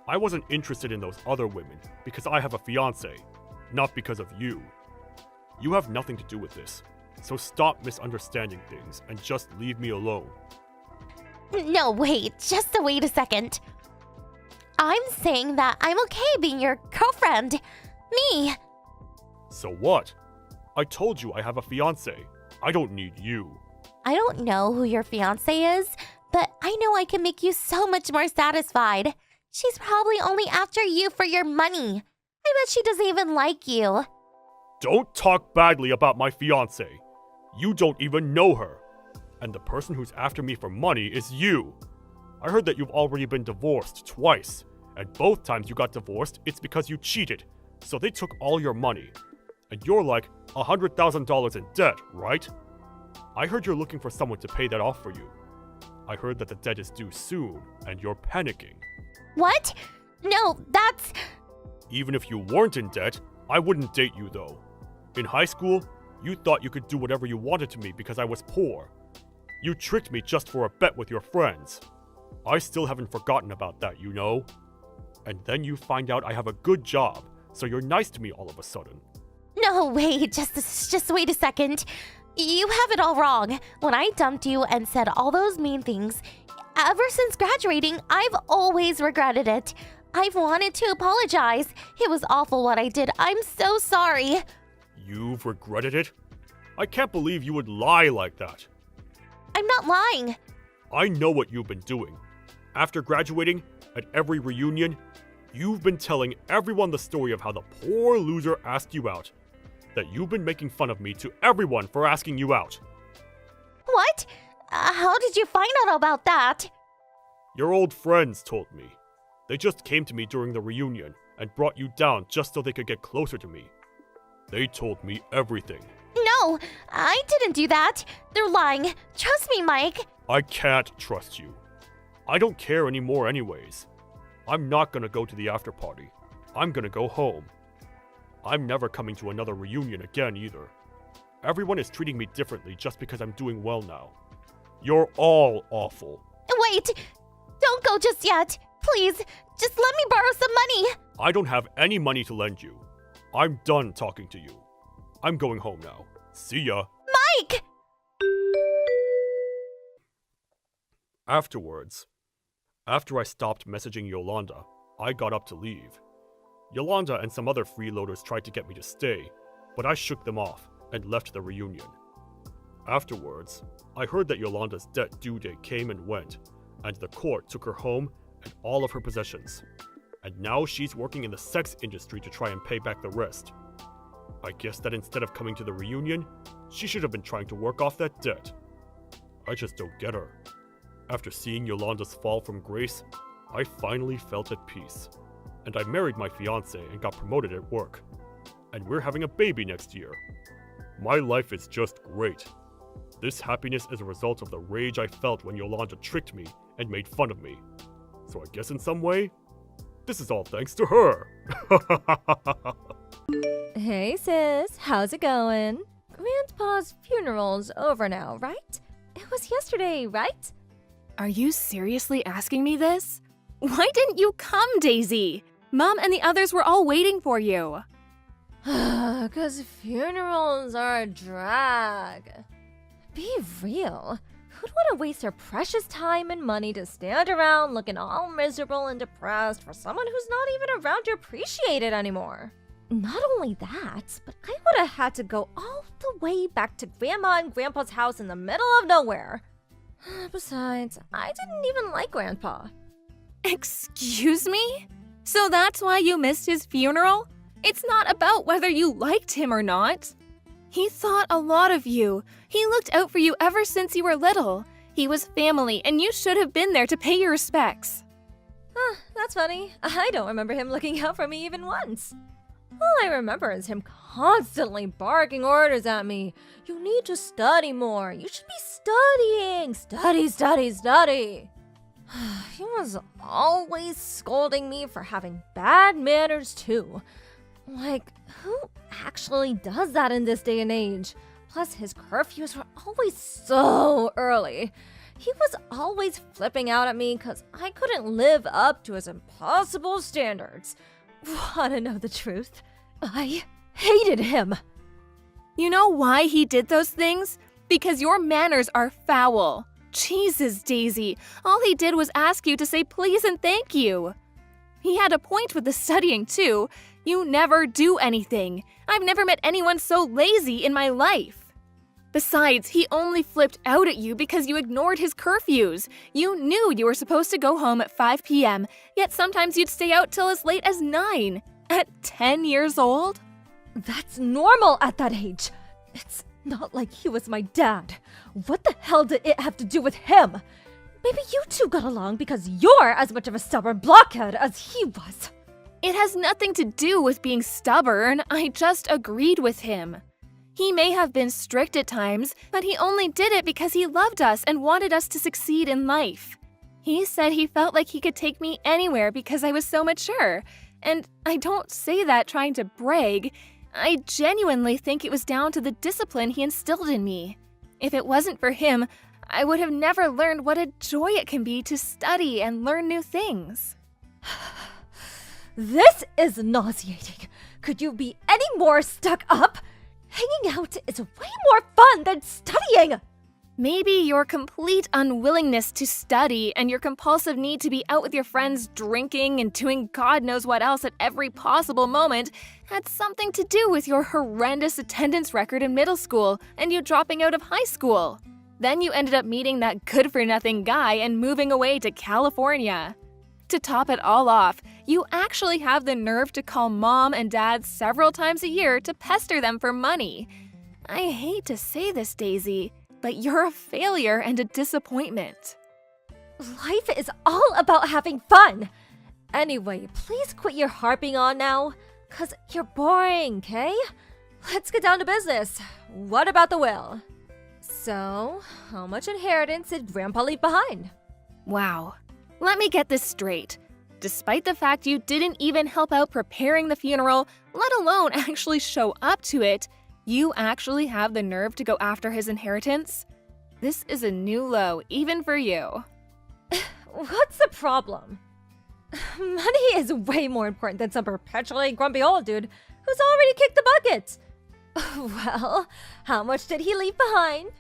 I wasn't interested in those other women because I have a fiancé, not because of you. You have nothing to do with this, so stop misunderstanding things and just leave me alone. No, wait, just wait a second. I'm saying that I'm okay being your girlfriend. Me. So what? I told you I have a fiancé. I don't need you. I don't know who your fiancé is, but I know I can make you so much more satisfied. She's probably only after you for your money. I bet she doesn't even like you. Don't talk badly about my fiancé. You don't even know her. And the person who's after me for money is you. I heard that you've already been divorced twice, and both times you got divorced, it's because you cheated. So they took all your money. And you're like $100,000 in debt, right? I heard you're looking for someone to pay that off for you. I heard that the debt is due soon, and you're panicking. What? No, that's... Even if you weren't in debt, I wouldn't date you though. In high school, you thought you could do whatever you wanted to me because I was poor. You tricked me just for a bet with your friends. I still haven't forgotten about that, you know? And then you find out I have a good job, so you're nice to me all of a sudden. No, wait, just wait a second. You have it all wrong. When I dumped you and said all those mean things, ever since graduating, I've always regretted it. I've wanted to apologize. It was awful what I did. I'm so sorry. You've regretted it? I can't believe you would lie like that. I'm not lying. I know what you've been doing. After graduating, at every reunion, you've been telling everyone the story of how the poor loser asked you out. That you've been making fun of me to everyone for asking you out. What? How did you find out about that? Your old friends told me. They just came to me during the reunion and brought you down just so they could get closer to me. They told me everything. No, I didn't do that. They're lying. Trust me, Mike. I can't trust you. I don't care anymore anyways. I'm not gonna go to the after party. I'm gonna go home. I'm never coming to another reunion again either. Everyone is treating me differently just because I'm doing well now. You're all awful. Wait, don't go just yet. Please, just let me borrow some money. I don't have any money to lend you. I'm done talking to you. I'm going home now. See ya. Mike! Afterwards, after I stopped messaging Yolanda, I got up to leave. Yolanda and some other freeloaders tried to get me to stay, but I shook them off and left the reunion. Afterwards, I heard that Yolanda's debt due date came and went, and the court took her home and all of her possessions. And now she's working in the sex industry to try and pay back the rest. I guess that instead of coming to the reunion, she should have been trying to work off that debt. I just don't get her. After seeing Yolanda's fall from grace, I finally felt at peace. And I married my fiancé and got promoted at work. And we're having a baby next year. My life is just great. This happiness is a result of the rage I felt when Yolanda tricked me and made fun of me. So I guess in some way, this is all thanks to her. Hey sis, how's it going? Grandpa's funeral's over now, right? It was yesterday, right? Are you seriously asking me this? Why didn't you come, Daisy? Mom and the others were all waiting for you. 'Cause funerals are a drag. Be real. Who'd want to waste their precious time and money to stand around looking all miserable and depressed for someone who's not even around to appreciate it anymore? Not only that, but I would have had to go all the way back to Grandma and Grandpa's house in the middle of nowhere. Besides, I didn't even like Grandpa. Excuse me? So that's why you missed his funeral? It's not about whether you liked him or not. He thought a lot of you. He looked out for you ever since you were little. He was family, and you should have been there to pay your respects. That's funny. I don't remember him looking out for me even once. All I remember is him constantly barking orders at me. You need to study more. You should be studying. Study, study, study. He was always scolding me for having bad manners too. Like, who actually does that in this day and age? Plus, his curfews were always so early. He was always flipping out at me because I couldn't live up to his impossible standards. Wanna know the truth? I hated him. You know why he did those things? Because your manners are foul. Jesus, Daisy. All he did was ask you to say please and thank you. He had a point with the studying, too. You never do anything. I've never met anyone so lazy in my life. Besides, he only flipped out at you because you ignored his curfews. You knew you were supposed to go home at 5 p.m., yet sometimes you'd stay out till as late as 9. At 10 years old? That's normal at that age. It's not like he was my dad. What the hell did it have to do with him? Maybe you two got along because you're as much of a stubborn blockhead as he was. It has nothing to do with being stubborn. I just agreed with him. He may have been strict at times, but he only did it because he loved us and wanted us to succeed in life. He said he felt like he could take me anywhere because I was so mature. And I don't say that trying to brag. I genuinely think it was down to the discipline he instilled in me. If it wasn't for him, I would have never learned what a joy it can be to study and learn new things. This is nauseating. Could you be any more stuck up? Hanging out is way more fun than studying. Maybe your complete unwillingness to study and your compulsive need to be out with your friends drinking and doing God knows what else at every possible moment had something to do with your horrendous attendance record in middle school and you dropping out of high school. Then you ended up meeting that good-for-nothing guy and moving away to California. To top it all off, you actually have the nerve to call mom and dad several times a year to pester them for money. I hate to say this, Daisy, but you're a failure and a disappointment. Life is all about having fun. Anyway, please quit your harping on now, 'cause you're boring, okay? Let's get down to business. What about the will? So, how much inheritance did Grandpa leave behind? Wow. Let me get this straight. Despite the fact you didn't even help out preparing the funeral, let alone actually show up to it, you actually have the nerve to go after his inheritance? This is a new low, even for you. What's the problem? Money is way more important than some perpetually grumpy old dude who's already kicked the bucket. Well, how much did he leave behind?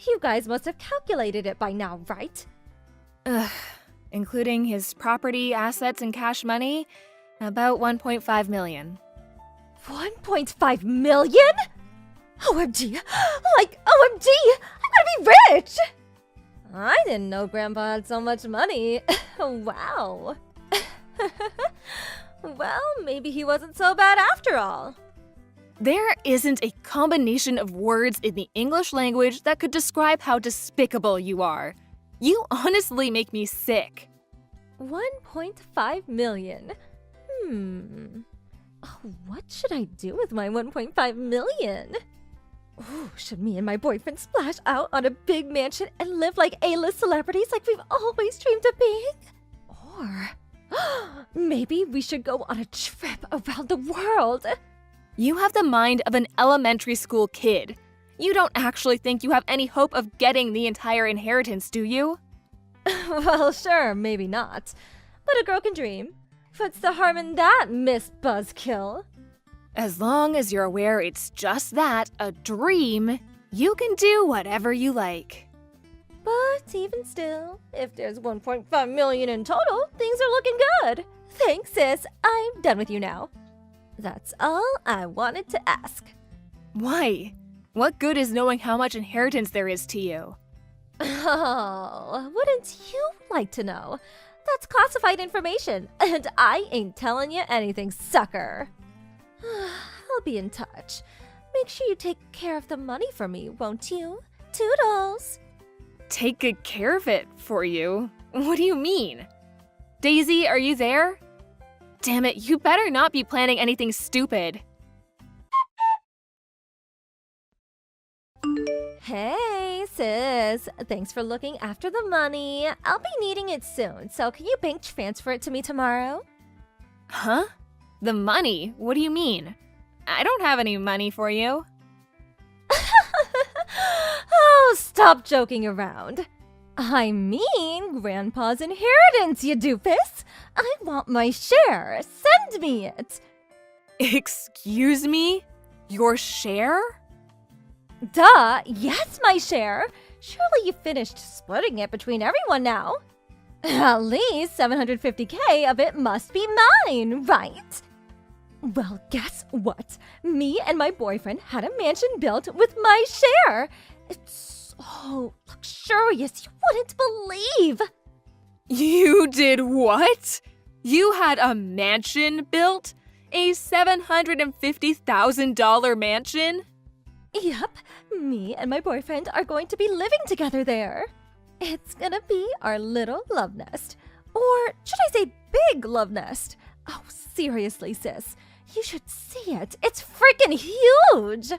You guys must have calculated it by now, right? Including his property, assets, and cash money, about 1.5 million. 1.5 million? OMG! Like, OMG! I'm gonna be rich! I didn't know Grandpa had so much money. Wow. Well, maybe he wasn't so bad after all. There isn't a combination of words in the English language that could describe how despicable you are. You honestly make me sick. 1.5 million. Oh, what should I do with my 1.5 million? Ooh, should me and my boyfriend splash out on a big mansion and live like A-list celebrities like we've always dreamed of being? Or Maybe we should go on a trip around the world. You have the mind of an elementary school kid. You don't actually think you have any hope of getting the entire inheritance, do you? Well, sure, maybe not. But a girl can dream. What's the harm in that, Miss Buzzkill? As long as you're aware it's just that, a dream, you can do whatever you like. But even still, if there's 1.5 million in total, things are looking good. Thanks, sis. I'm done with you now. That's all I wanted to ask. Why? What good is knowing how much inheritance there is to you? Oh, wouldn't you like to know? That's classified information, and I ain't telling you anything, sucker. I'll be in touch. Make sure you take care of the money for me, won't you? Toodles! Take good care of it for you? What do you mean? Daisy, are you there? Damn it, you better not be planning anything stupid. Hey, sis. Thanks for looking after the money. I'll be needing it soon, so can you bank transfer it to me tomorrow? Huh? The money? What do you mean? I don't have any money for you. Oh, stop joking around. I mean, Grandpa's inheritance, you doofus. I want my share. Send me it. Excuse me? Your share? Duh, yes, my share. Surely you finished splitting it between everyone now. At least 750K of it must be mine, right? Well, guess what? Me and my boyfriend had a mansion built with my share. It's so luxurious, you wouldn't believe. You did what? You had a mansion built? A $750,000 mansion? Yep, me and my boyfriend are going to be living together there. It's gonna be our little love nest. Or should I say big love nest? Oh, seriously, sis. You should see it. It's freaking huge!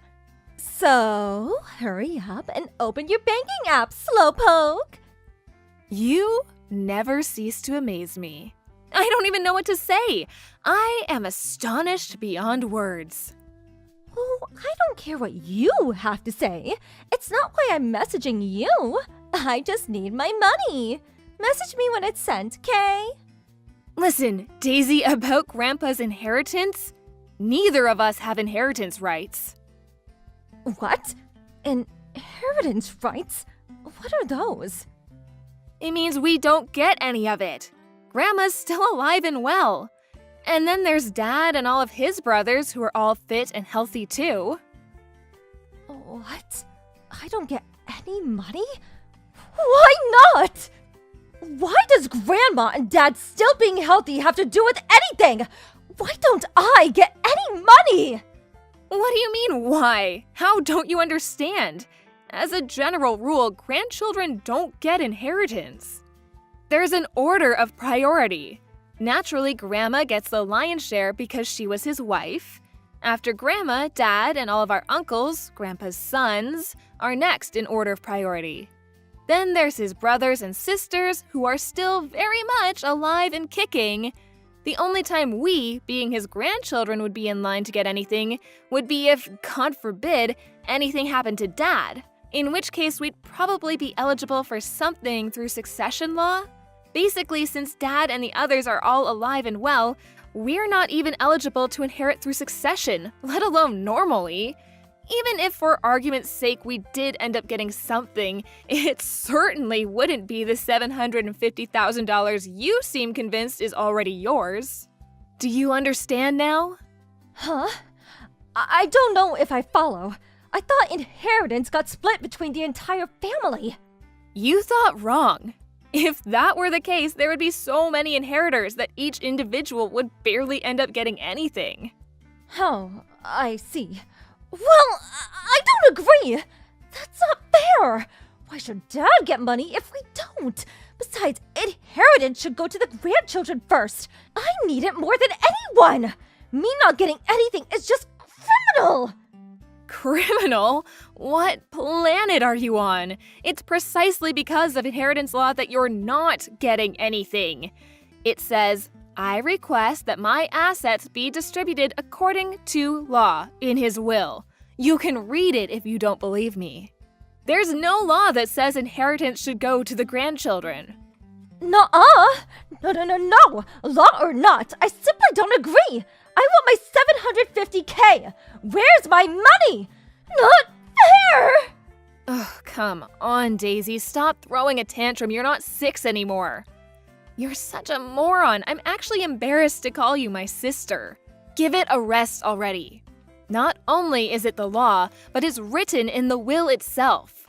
So, hurry up and open your banking app, Slowpoke! You never cease to amaze me. I don't even know what to say. I am astonished beyond words. Oh, I don't care what you have to say. It's not why I'm messaging you. I just need my money. Message me when it's sent, Kay? Listen, Daisy, about Grandpa's inheritance? Neither of us have inheritance rights. What? Inheritance rights? What are those? It means we don't get any of it. Grandma's still alive and well. And then there's Dad and all of his brothers who are all fit and healthy too. What? I don't get any money? Why not? Why does Grandma and Dad still being healthy have to do with anything? Why don't I get any money? What do you mean, why? How don't you understand? As a general rule, grandchildren don't get inheritance. There's an order of priority. Naturally, Grandma gets the lion's share because she was his wife. After Grandma, Dad, and all of our uncles, Grandpa's sons, are next in order of priority. Then there's his brothers and sisters who are still very much alive and kicking. The only time we, being his grandchildren, would be in line to get anything would be if, God forbid, anything happened to Dad, in which case we'd probably be eligible for something through succession law. Basically, since Dad and the others are all alive and well, we're not even eligible to inherit through succession, let alone normally. Even if for argument's sake we did end up getting something, it certainly wouldn't be the $750,000 you seem convinced is already yours. Do you understand now? Huh? I don't know if I follow. I thought inheritance got split between the entire family. You thought wrong. If that were the case, there would be so many inheritors that each individual would barely end up getting anything. Oh, I see. Well, I don't agree. That's not fair. Why should Dad get money if we don't? Besides, inheritance should go to the grandchildren first. I need it more than anyone. Me not getting anything is just criminal. Criminal? What planet are you on? It's precisely because of inheritance law that you're not getting anything. It says, "I request that my assets be distributed according to law," in his will. You can read it if you don't believe me. There's no law that says inheritance should go to the grandchildren. Nuh-uh! No. Law or not, I simply don't agree. I want my 750K. Where's my money? Not fair! Ugh, come on, Daisy. Stop throwing a tantrum. You're not 6 anymore. You're such a moron. I'm actually embarrassed to call you my sister. Give it a rest already. Not only is it the law, but it's written in the will itself.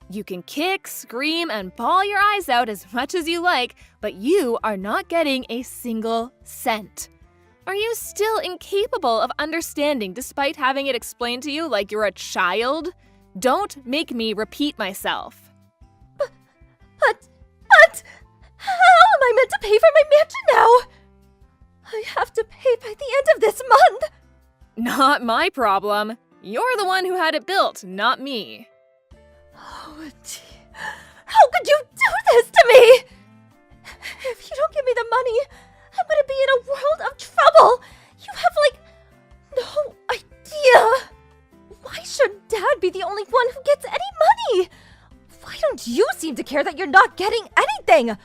You can kick, scream, and bawl your eyes out as much as you like, but you are not getting a single cent. Are you still incapable of understanding despite having it explained to you like you're a child? Don't make me repeat myself. But, how am I meant to pay for my mansion now? I have to pay by the end of this month. Not my problem. You're the one who had it built, not me. Oh, how could you do this to me? If you don't give me the money, I'm gonna be in a world of trouble. You have, no idea. Why should Dad be the only one who gets any money? Why don't you seem to care that you're not getting anything?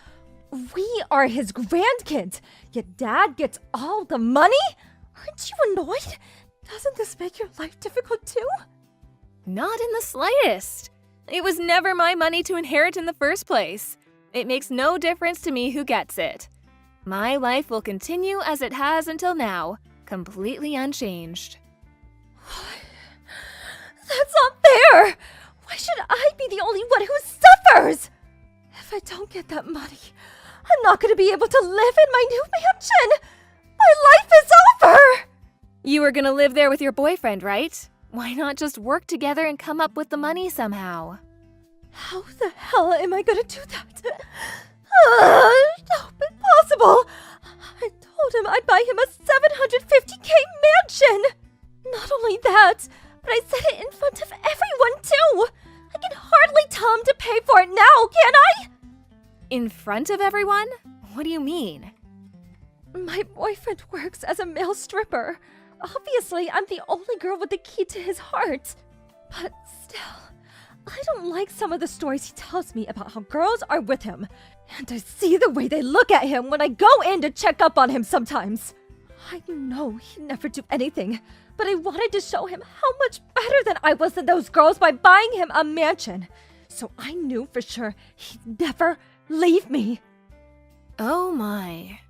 We are his grandkids, yet Dad gets all the money? Aren't you annoyed? Doesn't this make your life difficult too? Not in the slightest. It was never my money to inherit in the first place. It makes no difference to me who gets it. My life will continue as it has until now, completely unchanged. That's not fair! Why should I be the only one who suffers? If I don't get that money, I'm not going to be able to live in my new mansion! My life is over! You were gonna live there with your boyfriend, right? Why not just work together and come up with the money somehow? How the hell am I gonna do that? No, impossible! I told him I'd buy him a 750K mansion! Not only that, but I said it in front of everyone too! I can hardly tell him to pay for it now, can I? In front of everyone? What do you mean? My boyfriend works as a male stripper. Obviously, I'm the only girl with the key to his heart. But still, I don't like some of the stories he tells me about how girls are with him. And I see the way they look at him when I go in to check up on him sometimes. I know he'd never do anything, but I wanted to show him how much better than I was than those girls by buying him a mansion. So I knew for sure he'd never leave me. Oh my.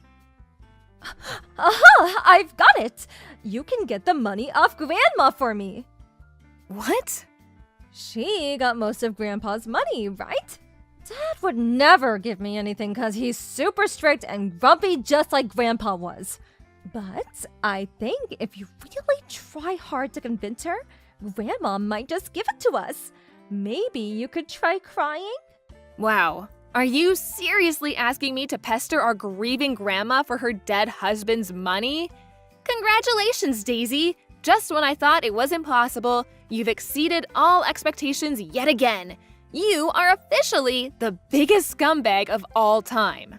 Aha! I've got it! You can get the money off Grandma for me. What? She got most of Grandpa's money, right? Dad would never give me anything because he's super strict and grumpy just like Grandpa was. But I think if you really try hard to convince her, Grandma might just give it to us. Maybe you could try crying? Wow. Are you seriously asking me to pester our grieving grandma for her dead husband's money? Congratulations, Daisy! Just when I thought it was impossible, you've exceeded all expectations yet again. You are officially the biggest scumbag of all time.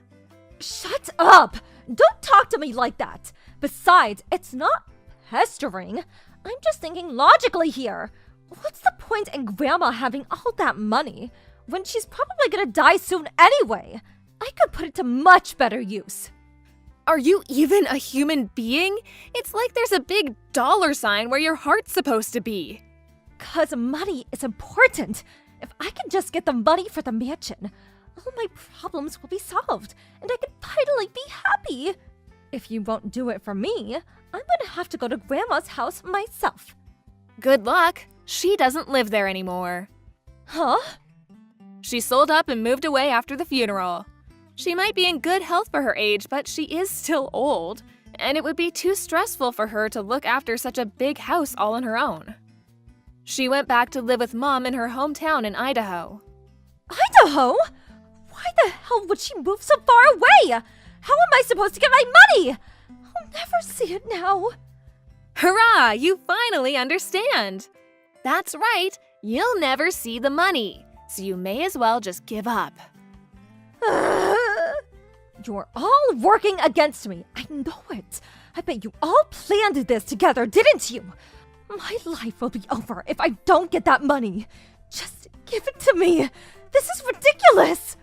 Shut up! Don't talk to me like that! Besides, it's not pestering. I'm just thinking logically here. What's the point in Grandma having all that money when she's probably gonna die soon anyway? I could put it to much better use. Are you even a human being? It's like there's a big $sign where your heart's supposed to be. 'Cause money is important. If I can just get the money for the mansion, all my problems will be solved, and I can finally be happy. If you won't do it for me, I'm gonna have to go to Grandma's house myself. Good luck. She doesn't live there anymore. Huh? She sold up and moved away after the funeral. She might be in good health for her age, but she is still old, and it would be too stressful for her to look after such a big house all on her own. She went back to live with Mom in her hometown in Idaho. Idaho? Why the hell would she move so far away? How am I supposed to get my money? I'll never see it now. Hurrah! You finally understand! That's right, you'll never see the money, so you may as well just give up. You're all working against me. I know it. I bet you all planned this together, didn't you? My life will be over if I don't get that money. Just give it to me. This is ridiculous.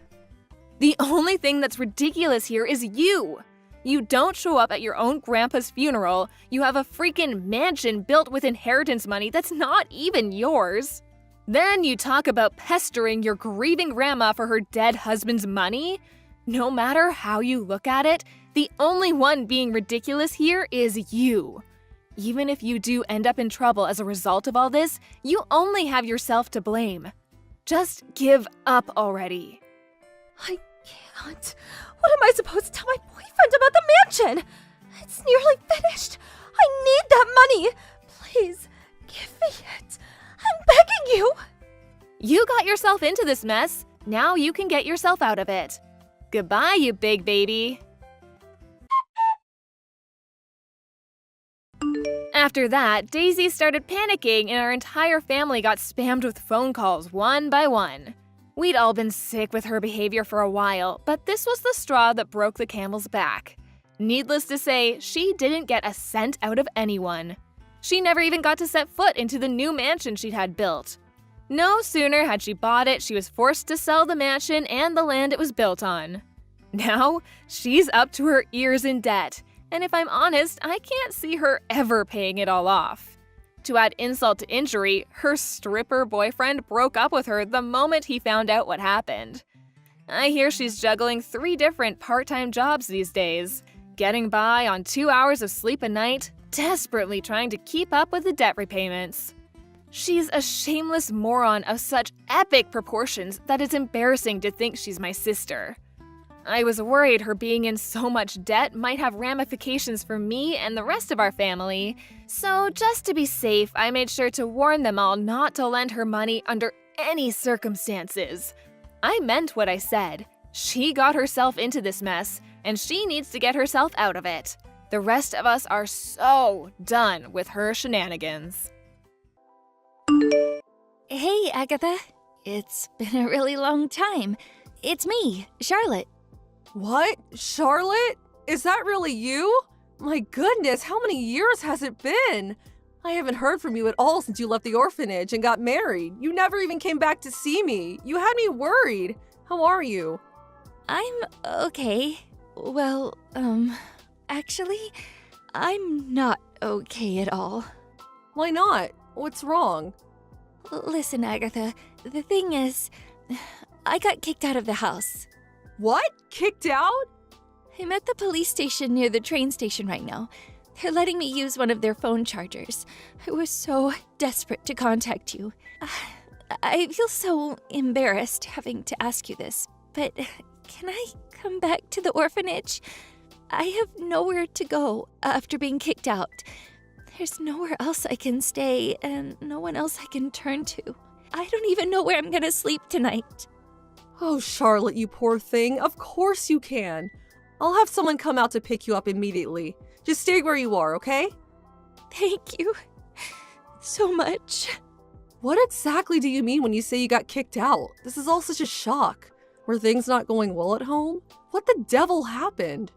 The only thing that's ridiculous here is you. You don't show up at your own grandpa's funeral. You have a freaking mansion built with inheritance money that's not even yours. Then you talk about pestering your grieving grandma for her dead husband's money? No matter how you look at it, the only one being ridiculous here is you. Even if you do end up in trouble as a result of all this, you only have yourself to blame. Just give up already. I can't. What am I supposed to tell my boyfriend about the mansion? It's nearly finished. I need that money. Please, give me it. I'm begging you. You got yourself into this mess. Now you can get yourself out of it. Goodbye, you big baby. After that, Daisy started panicking and our entire family got spammed with phone calls one by one. We'd all been sick with her behavior for a while, but this was the straw that broke the camel's back. Needless to say, she didn't get a cent out of anyone. She never even got to set foot into the new mansion she'd had built. No sooner had she bought it, she was forced to sell the mansion and the land it was built on. Now, she's up to her ears in debt, and if I'm honest, I can't see her ever paying it all off. To add insult to injury, her stripper boyfriend broke up with her the moment he found out what happened. I hear she's juggling 3 different part-time jobs these days, getting by on 2 hours of sleep a night, desperately trying to keep up with the debt repayments. She's a shameless moron of such epic proportions that it's embarrassing to think she's my sister. I was worried her being in so much debt might have ramifications for me and the rest of our family, so just to be safe, I made sure to warn them all not to lend her money under any circumstances. I meant what I said. She got herself into this mess, and she needs to get herself out of it. The rest of us are so done with her shenanigans. Hey, Agatha. It's been a really long time. It's me, Charlotte. What? Charlotte? Is that really you? My goodness, how many years has it been? I haven't heard from you at all since you left the orphanage and got married. You never even came back to see me. You had me worried. How are you? I'm okay. Well, actually, I'm not okay at all. Why not? What's wrong? Listen, Agatha, the thing is, I got kicked out of the house. What? Kicked out? I'm at the police station near the train station right now. They're letting me use one of their phone chargers. I was so desperate to contact you. I feel so embarrassed having to ask you this, but can I come back to the orphanage? I have nowhere to go after being kicked out. There's nowhere else I can stay and no one else I can turn to. I don't even know where I'm gonna sleep tonight. Oh, Charlotte, you poor thing. Of course you can. I'll have someone come out to pick you up immediately. Just stay where you are, okay? Thank you so much. What exactly do you mean when you say you got kicked out? This is all such a shock. Were things not going well at home? What the devil happened?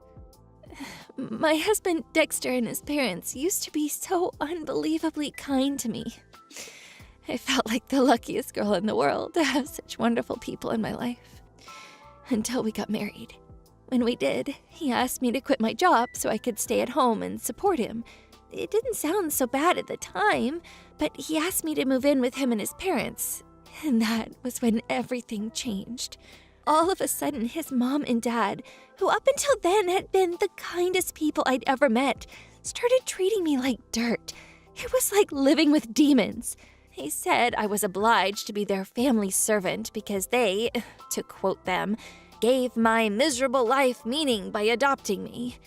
My husband Dexter and his parents used to be so unbelievably kind to me. I felt like the luckiest girl in the world to have such wonderful people in my life. Until we got married. When we did, he asked me to quit my job so I could stay at home and support him. It didn't sound so bad at the time, but he asked me to move in with him and his parents. And that was when everything changed. All of a sudden, his mom and dad, who up until then had been the kindest people I'd ever met, started treating me like dirt. It was like living with demons. He said I was obliged to be their family servant because they, to quote them, gave my miserable life meaning by adopting me.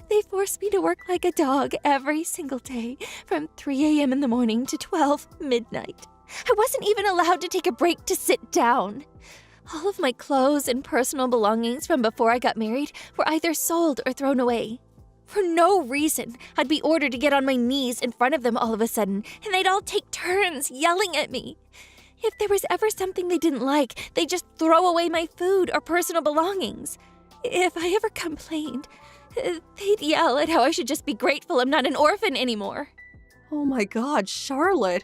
They forced me to work like a dog every single day from 3 a.m. in the morning to 12 midnight. I wasn't even allowed to take a break to sit down. All of my clothes and personal belongings from before I got married were either sold or thrown away. For no reason, I'd be ordered to get on my knees in front of them all of a sudden, and they'd all take turns yelling at me. If there was ever something they didn't like, they'd just throw away my food or personal belongings. if I ever complained, they'd yell at how I should just be grateful I'm not an orphan anymore. Oh my God, Charlotte.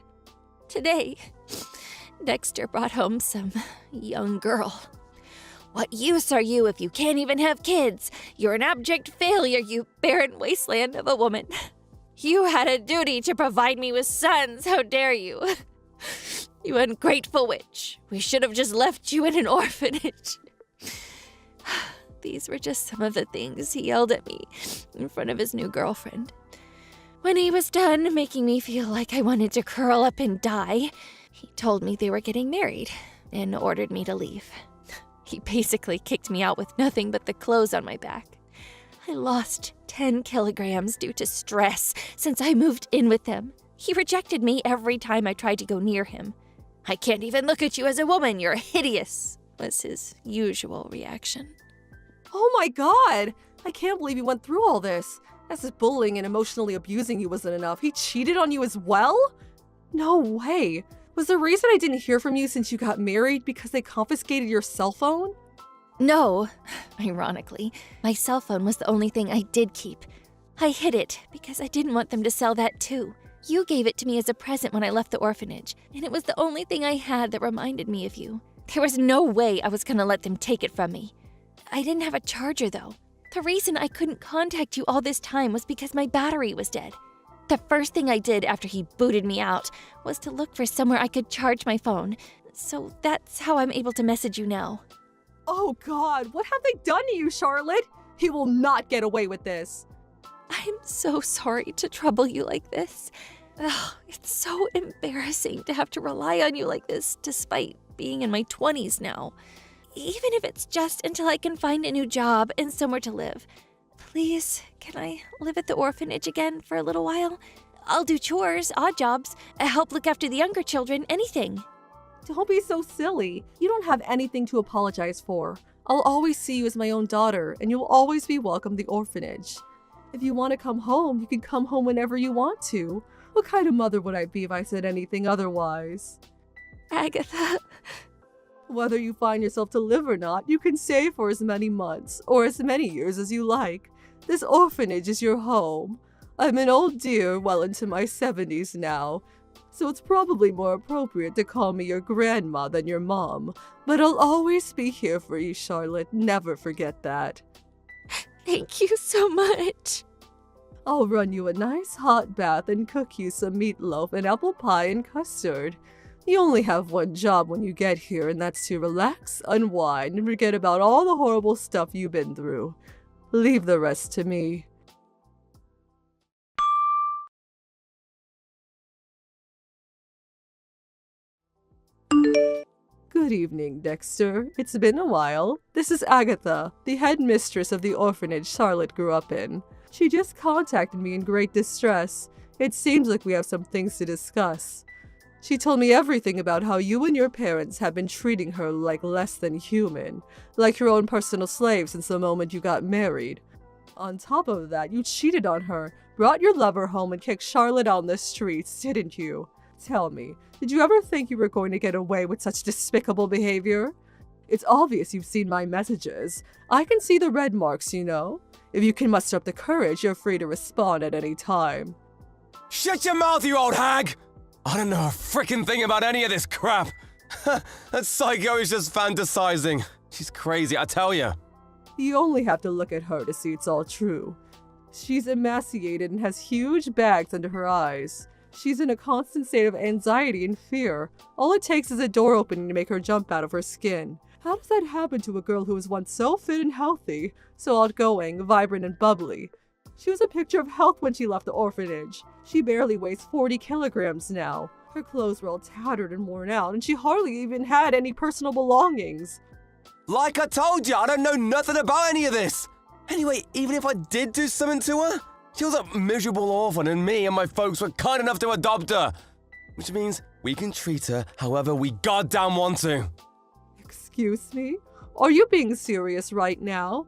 Today, Dexter brought home some young girl. What use are you if you can't even have kids? You're an abject failure, you barren wasteland of a woman. You had a duty to provide me with sons, how dare you? You ungrateful witch. We should have just left you in an orphanage. These were just some of the things he yelled at me in front of his new girlfriend. When he was done making me feel like I wanted to curl up and die, he told me they were getting married and ordered me to leave. He basically kicked me out with nothing but the clothes on my back. I lost 10 kilograms due to stress since I moved in with them. He rejected me every time I tried to go near him. I can't even look at you as a woman, you're hideous, was his usual reaction. Oh my God! I can't believe you went through all this. As if bullying and emotionally abusing you wasn't enough, he cheated on you as well? No way. Was the reason I didn't hear from you since you got married because they confiscated your cell phone? No. Ironically, my cell phone was the only thing I did keep. I hid it because I didn't want them to sell that too. You gave it to me as a present when I left the orphanage, and it was the only thing I had that reminded me of you. There was no way I was gonna let them take it from me. I didn't have a charger though. The reason I couldn't contact you all this time was because my battery was dead. The first thing I did after he booted me out was to look for somewhere I could charge my phone. So that's how I'm able to message you now. Oh God, what have they done to you, Charlotte? He will not get away with this. I'm so sorry to trouble you like this. Ugh, it's so embarrassing to have to rely on you like this despite being in my 20s now. Even if it's just until I can find a new job and somewhere to live. Please, can I live at the orphanage again for a little while? I'll do chores, odd jobs, help look after the younger children, anything. Don't be so silly. You don't have anything to apologize for. I'll always see you as my own daughter, and you'll always be welcome at the orphanage. If you want to come home, you can come home whenever you want to. What kind of mother would I be if I said anything otherwise? Agatha. Whether you find yourself to live or not, you can stay for as many months or as many years as you like. This orphanage is your home. I'm an old dear, well into my 70s now, so it's probably more appropriate to call me your grandma than your mom. But I'll always be here for you, Charlotte. Never forget that. Thank you so much. I'll run you a nice hot bath and cook you some meatloaf and apple pie and custard. You only have one job when you get here, and that's to relax, unwind, and forget about all the horrible stuff you've been through. Leave the rest to me. Good evening, Dexter. It's been a while. This is Agatha, the headmistress of the orphanage Charlotte grew up in. She just contacted me in great distress. It seems like we have some things to discuss. She told me everything about how you and your parents have been treating her like less than human, like your own personal slave since the moment you got married. On top of that, you cheated on her, brought your lover home, and kicked Charlotte out on the streets, didn't you? Tell me, did you ever think you were going to get away with such despicable behavior? It's obvious you've seen my messages. I can see the red marks, you know. If you can muster up the courage, you're free to respond at any time. Shut your mouth, you old hag! I don't know a frickin' thing about any of this crap. That psycho is just fantasizing. She's crazy, I tell ya. You only have to look at her to see it's all true. She's emaciated and has huge bags under her eyes. She's in a constant state of anxiety and fear. All it takes is a door opening to make her jump out of her skin. How does that happen to a girl who was once so fit and healthy, so outgoing, vibrant, and bubbly? She was a picture of health when she left the orphanage. She barely weighs 40 kilograms now. Her clothes were all tattered and worn out, and she hardly even had any personal belongings. Like I told you, I don't know nothing about any of this. Anyway, even if I did do something to her, she was a miserable orphan, and me and my folks were kind enough to adopt her. Which means we can treat her however we goddamn want to. Excuse me? Are you being serious right now?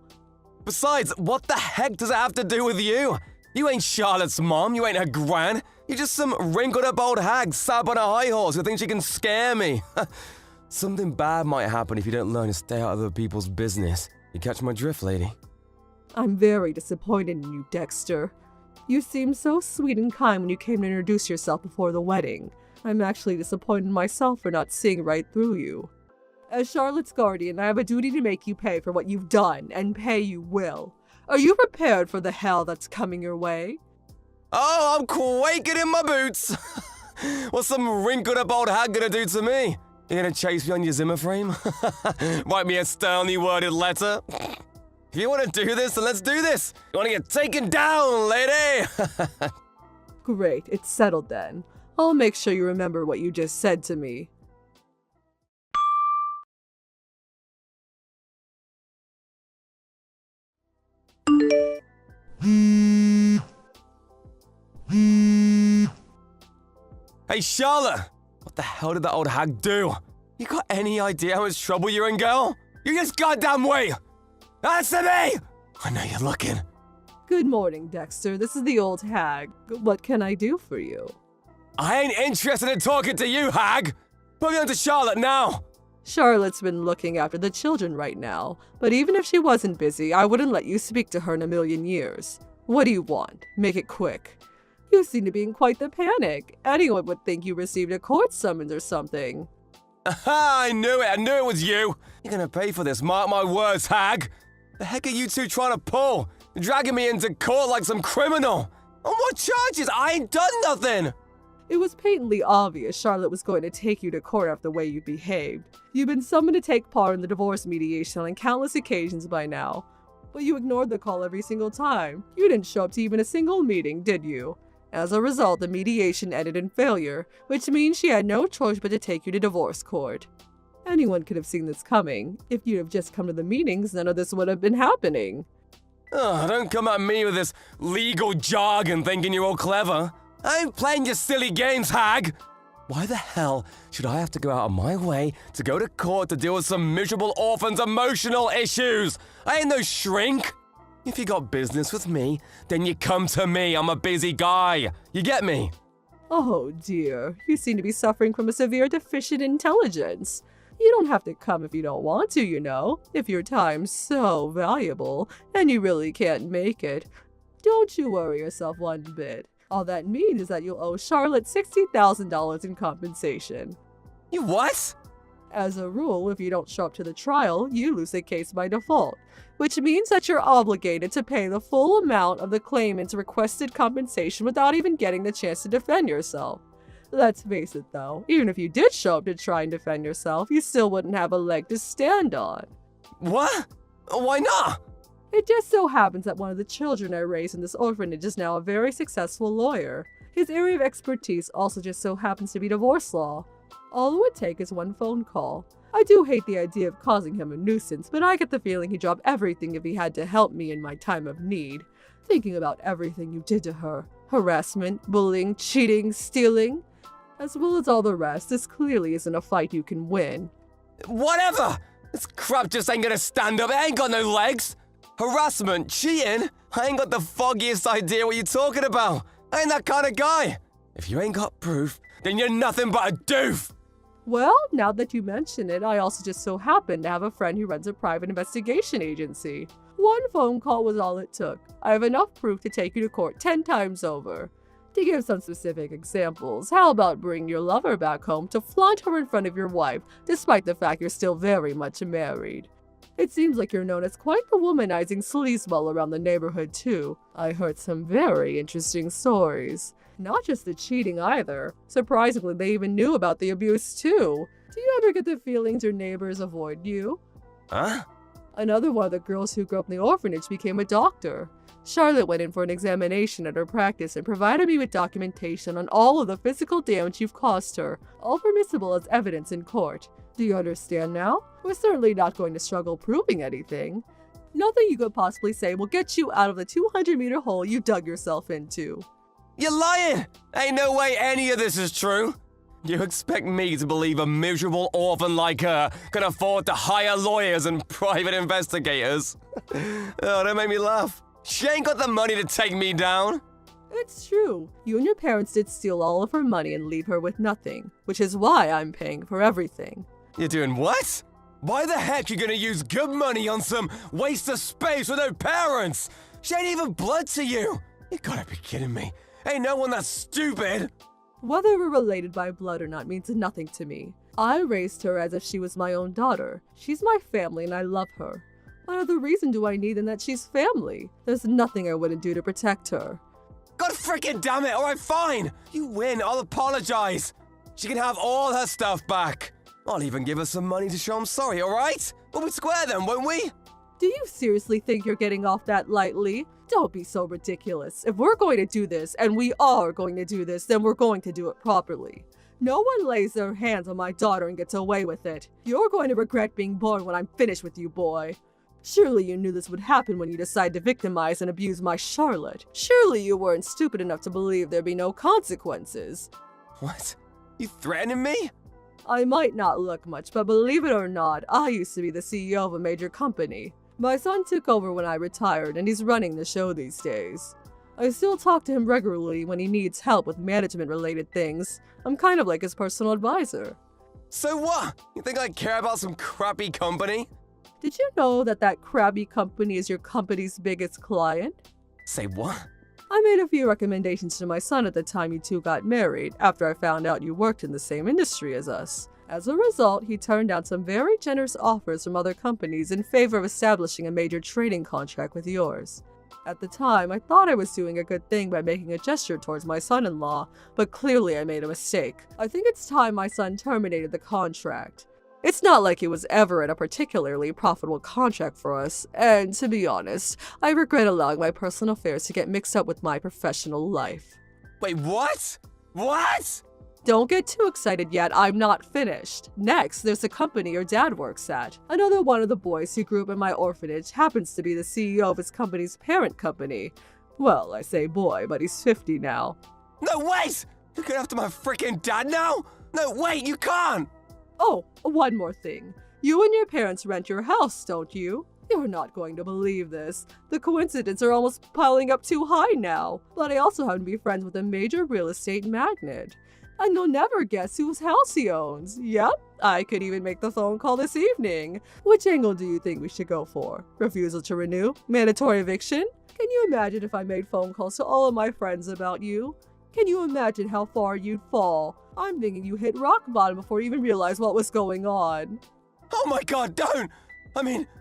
Besides, what the heck does it have to do with you? You ain't Charlotte's mom, you ain't her gran. You're just some wrinkled-up old hag sat on a high horse who thinks she can scare me. Something bad might happen if you don't learn to stay out of other people's business. You catch my drift, lady? I'm very disappointed in you, Dexter. You seemed so sweet and kind when you came to introduce yourself before the wedding. I'm actually disappointed in myself for not seeing right through you. As Charlotte's guardian, I have a duty to make you pay for what you've done, and pay you will. Are you prepared for the hell that's coming your way? Oh, I'm quaking in my boots! What's some wrinkled up old hag gonna do to me? You gonna chase me on your Zimmer frame? Write me a sternly worded letter? If you wanna do this, then let's do this! You wanna get taken down, lady? Great, it's settled then. I'll make sure you remember what you just said to me. Hey, Charlotte! What the hell did that old hag do? You got any idea how much trouble you're in, girl? You just goddamn wait! Answer me! I know you're looking. Good morning, Dexter. This is the old hag. What can I do for you? I ain't interested in talking to you, hag! Put me on to Charlotte now! Charlotte's been looking after the children right now, but even if she wasn't busy, I wouldn't let you speak to her in a million years. What do you want? Make it quick. You seem to be in quite the panic. Anyone would think you received a court summons or something. Aha! I knew it was you! You're gonna pay for this, mark my words, hag! The heck are you two trying to pull? You're dragging me into court like some criminal! On what charges? I ain't done nothing! It was patently obvious Charlotte was going to take you to court after the way you behaved. You've been summoned to take part in the divorce mediation on countless occasions by now. But you ignored the call every single time. You didn't show up to even a single meeting, did you? As a result, the mediation ended in failure, which means she had no choice but to take you to divorce court. Anyone could have seen this coming. If you'd have just come to the meetings, none of this would have been happening. Oh, don't come at me with this legal jargon thinking you're all clever. I ain't playing your silly games, hag! Why the hell should I have to go out of my way to go to court to deal with some miserable orphan's emotional issues? I ain't no shrink! If you got business with me, then you come to me. I'm a busy guy. You get me? Oh dear, you seem to be suffering from a severe deficient intelligence. You don't have to come if you don't want to, you know, if your time's so valuable and you really can't make it. Don't you worry yourself one bit. All that means is that you'll owe Charlotte $60,000 in compensation. You what? As a rule, if you don't show up to the trial, you lose the case by default, which means that you're obligated to pay the full amount of the claimant's requested compensation without even getting the chance to defend yourself. Let's face it though, even if you did show up to try and defend yourself, you still wouldn't have a leg to stand on. What? Why not? It just so happens that one of the children I raised in this orphanage is now a very successful lawyer. His area of expertise also just so happens to be divorce law. All it would take is one phone call. I do hate the idea of causing him a nuisance, but I get the feeling he'd drop everything if he had to help me in my time of need. Thinking about everything you did to her. Harassment, bullying, cheating, stealing. As well as all the rest, this clearly isn't a fight you can win. Whatever! This crap just ain't gonna stand up. It ain't got no legs. Harassment, cheating? I ain't got the foggiest idea what you're talking about. I ain't that kind of guy. If you ain't got proof, then you're nothing but a doof. Well, now that you mention it, I also just so happen to have a friend who runs a private investigation agency. One phone call was all it took. I have enough proof to take you to court 10 times over. To give some specific examples, how about bring your lover back home to flaunt her in front of your wife, despite the fact you're still very much married? It seems like you're known as quite the womanizing sleazeball around the neighborhood, too. I heard some very interesting stories. Not just the cheating either. Surprisingly, they even knew about the abuse, too. Do you ever get the feelings your neighbors avoid you? Huh? Another one of the girls who grew up in the orphanage became a doctor. Charlotte went in for an examination at her practice and provided me with documentation on all of the physical damage you've caused her, all permissible as evidence in court. Do you understand now? We're certainly not going to struggle proving anything. Nothing you could possibly say will get you out of the 200-meter hole you dug yourself into. You're lying! Ain't no way any of this is true. You expect me to believe a miserable orphan like her can afford to hire lawyers and private investigators? Oh, don't make me laugh. She ain't got the money to take me down. It's true. You and your parents did steal all of her money and leave her with nothing, which is why I'm paying for everything. You're doing what? Why the heck you gonna use good money on some waste of space with no parents? She ain't even blood to you. You gotta be kidding me. Ain't no one that stupid. Whether we're related by blood or not means nothing to me. I raised her as if she was my own daughter. She's my family and I love her. What other reason do I need than that she's family? There's nothing I wouldn't do to protect her. God freaking damn it, alright, fine. You win, I'll apologize. She can have all her stuff back. I'll even give her some money to show I'm sorry, alright? We'll be square then, won't we? Do you seriously think you're getting off that lightly? Don't be so ridiculous. If we're going to do this, and we are going to do this, then we're going to do it properly. No one lays their hands on my daughter and gets away with it. You're going to regret being born when I'm finished with you, boy. Surely you knew this would happen when you decided to victimize and abuse my Charlotte. Surely you weren't stupid enough to believe there'd be no consequences. What? You threatening me? I might not look much, but believe it or not, I used to be the CEO of a major company. My son took over when I retired, and he's running the show these days. I still talk to him regularly when he needs help with management-related things. I'm kind of like his personal advisor. So what? You think I care about some crappy company? Did you know that crappy company is your company's biggest client? Say what? I made a few recommendations to my son at the time you two got married, after I found out you worked in the same industry as us. As a result, he turned down some very generous offers from other companies in favor of establishing a major trading contract with yours. At the time, I thought I was doing a good thing by making a gesture towards my son-in-law, but clearly I made a mistake. I think it's time my son terminated the contract. It's not like it was ever a particularly profitable contract for us, and to be honest, I regret allowing my personal affairs to get mixed up with my professional life. Wait, what? What? Don't get too excited yet, I'm not finished. Next, there's the company your dad works at. Another one of the boys who grew up in my orphanage happens to be the CEO of his company's parent company. Well, I say boy, but he's 50 now. No, wait! You're going after my freaking dad now? No, wait, you can't! Oh, one more thing. You and your parents rent your house, don't you? You're not going to believe this. The coincidences are almost piling up too high now. But I also happen to be friends with a major real estate magnate. And you'll never guess whose house he owns. Yep, I could even make the phone call this evening. Which angle do you think we should go for? Refusal to renew? Mandatory eviction? Can you imagine if I made phone calls to all of my friends about you? Can you imagine how far you'd fall? I'm thinking you hit rock bottom before you even realized what was going on. Oh my god, don't!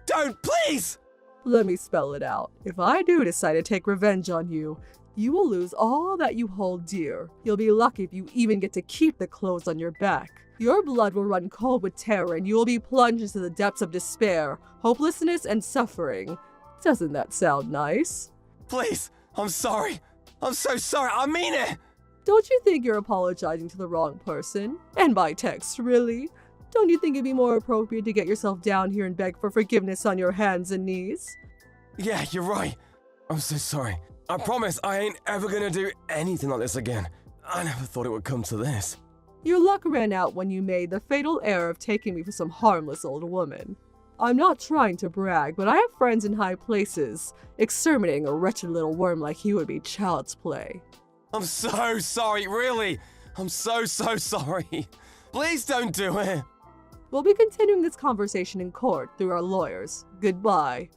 Don't, please! Let me spell it out. If I do decide to take revenge on you, you will lose all that you hold dear. You'll be lucky if you even get to keep the clothes on your back. Your blood will run cold with terror and you will be plunged into the depths of despair, hopelessness, and suffering. Doesn't that sound nice? Please, I'm sorry. I'm so sorry, I mean it! Don't you think you're apologizing to the wrong person? And by text, really? Don't you think it'd be more appropriate to get yourself down here and beg for forgiveness on your hands and knees? Yeah, you're right. I'm so sorry. I promise I ain't ever gonna do anything like this again. I never thought it would come to this. Your luck ran out when you made the fatal error of taking me for some harmless old woman. I'm not trying to brag, but I have friends in high places. Exterminating a wretched little worm like you would be child's play. I'm so sorry, really. I'm so sorry. Please don't do it. We'll be continuing this conversation in court through our lawyers. Goodbye.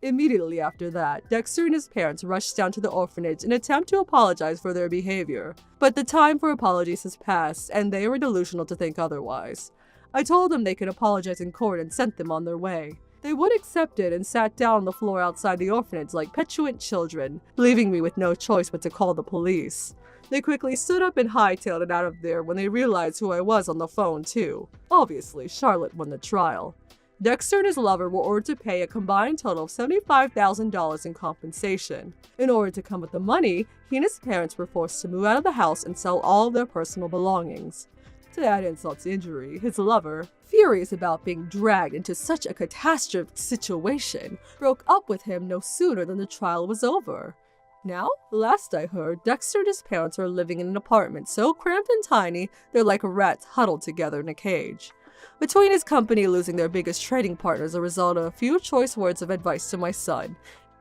Immediately after that, Dexter and his parents rushed down to the orphanage in an attempt to apologize for their behavior. But the time for apologies has passed, and they were delusional to think otherwise. I told them they could apologize in court and sent them on their way. They would accept it and sat down on the floor outside the orphanage like petulant children, leaving me with no choice but to call the police. They quickly stood up and hightailed it out of there when they realized who I was on the phone, too. Obviously, Charlotte won the trial. Dexter and his lover were ordered to pay a combined total of $75,000 in compensation. In order to come with the money, he and his parents were forced to move out of the house and sell all of their personal belongings. To add insult to injury, his lover, furious about being dragged into such a catastrophic situation, broke up with him no sooner than the trial was over. Now, last I heard, Dexter and his parents are living in an apartment so cramped and tiny they're like rats huddled together in a cage. Between his company losing their biggest trading partner as a result of a few choice words of advice to my son,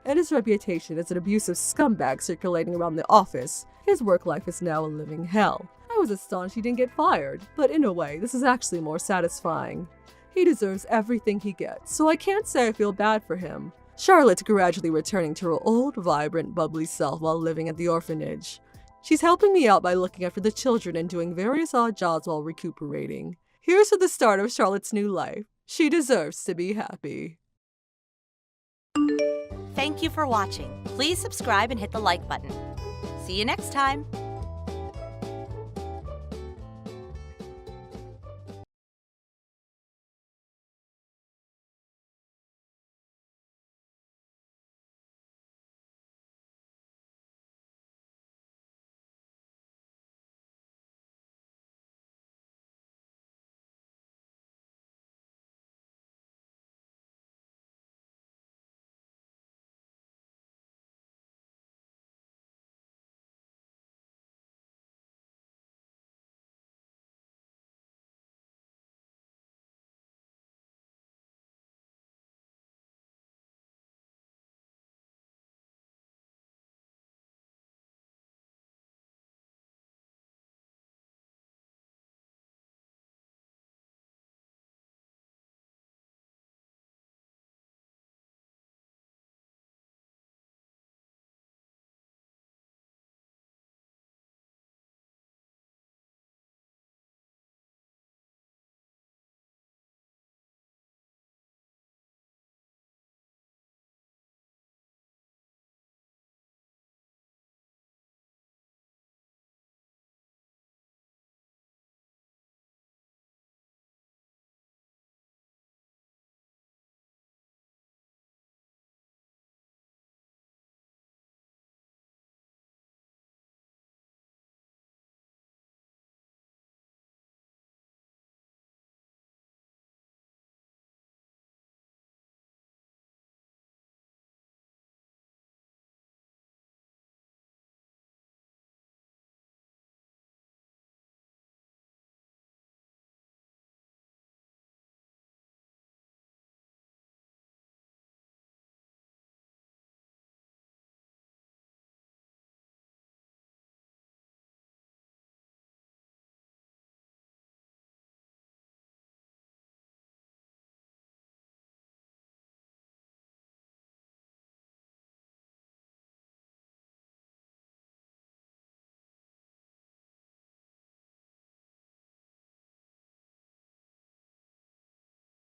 and his reputation as an abusive scumbag circulating around the office, His work life is now a living hell. I was astonished he didn't get fired, but in a way, this is actually more satisfying. He deserves everything he gets, so I can't say I feel bad for him. Charlotte's gradually returning to her old, vibrant, bubbly self while living at the orphanage. She's helping me out by looking after the children and doing various odd jobs while recuperating. Here's to the start of Charlotte's new life. She deserves to be happy. Thank you for watching. Please subscribe and hit the like button. See you next time.